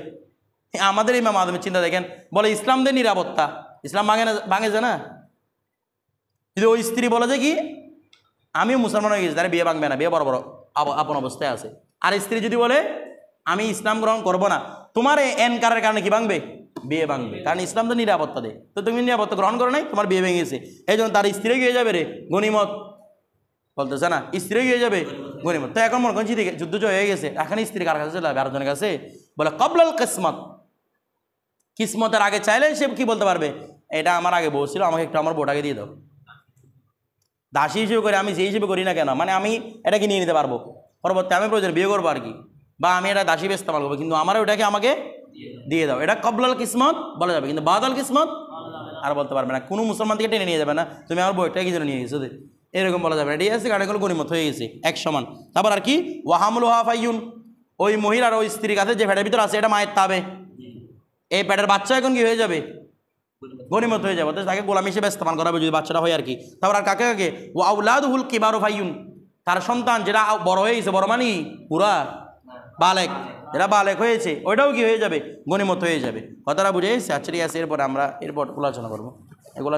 আমাদের ইমাম আদমের চিন্তা দেখেন, বলে ইসলামদের নিরাপত্তা, ইসলাম ভাঙে যায় না। যদি ওই স্ত্রী বলে যে কি আমিও মুসলমান হয়ে গেছি, তাহলে বিয়ে ভাঙবে না, বিয়ে বড় বড় আপন অবস্থায় আছে। আর স্ত্রী যদি বলে আমি ইসলাম গ্রহণ করবো না, তোমার এনকারের কারণে কি ভাঙবে? বিয়ে ভাঙবে, কারণ ইসলাম তো নিরাপত্তা দেয়। তো তুমি নিরাপত্তা গ্রহণ করো নাই, তোমার বিয়ে ভেঙে গেছে, এই জন্য তার স্ত্রী গিয়ে যাবে রে গনিমত, বলতেছে না, স্ত্রী হয়ে যাবে গনিমত। তো এখন মনে করেন যুদ্ধ জয় হয়ে গেছে, এখন স্ত্রী কার কাছে চলে যাবে? আরেকজনের কাছে। বলে কবলাল কিসমত, কিসমতের আগে চাইলে সে কি বলতে পারবে, এটা আমার আগে বউ ছিল, আমাকে একটু আমার বউটাকে দিয়ে দাও। দাসী হিসেবে করি, আমি যে হিসেবে করি না কেন, মানে আমি এটাকে নিয়ে নিতে পারবো, পরবর্তী আমি প্রয়োজন বিয়ে করবো আর কি, বা আমি এটা দাসী বেচতে পারবো, কিন্তু আমার ওটাকে আমাকে দিয়ে দাও। এটা কবলাল কিসমত বলা যাবে, কিন্তু বাদাল কিসমত আর বলতে পারবে না। কোনো মুসলমান থেকে টেনে নিয়ে যাবে না, তুমি আমার বউটাকে কি জন্য নিয়ে গেছো, এরকম বলা যাবে না। ঠিক আছে, গাড়িগুলো গনিমত হয়ে গেছে এক সমান। তারপর আর কি, ওয়াহামুল হাফাইয়ুন, ওই মহিলার ওই স্ত্রীর কাছে যে পেটের ভিতর আছে এটা মায়ের তাবে, এই পেটের বাচ্চা এখন কি হয়ে যাবে, গনিমত হয়ে যাবে, তাকে গোলাম হিসেবে ইস্তেমাল করা হবে যদি বাচ্চাটা হয় আর কি। তারপর আর কাকে কাকে, ও আউলাদুল কিবারু ফাইয়ুন, তার সন্তান যেটা বড় হয়ে গেছে, বড় মানি পুরা বালেক, যেটা বালেক হয়েছে ওইটাও কি হয়ে যাবে, গনিমত হয়ে যাবে। কথাটা বুঝে এসছে? আচ্ছা ঠিক আছে, এরপর আমরা এরপর আলোচনা করবো এগুলো।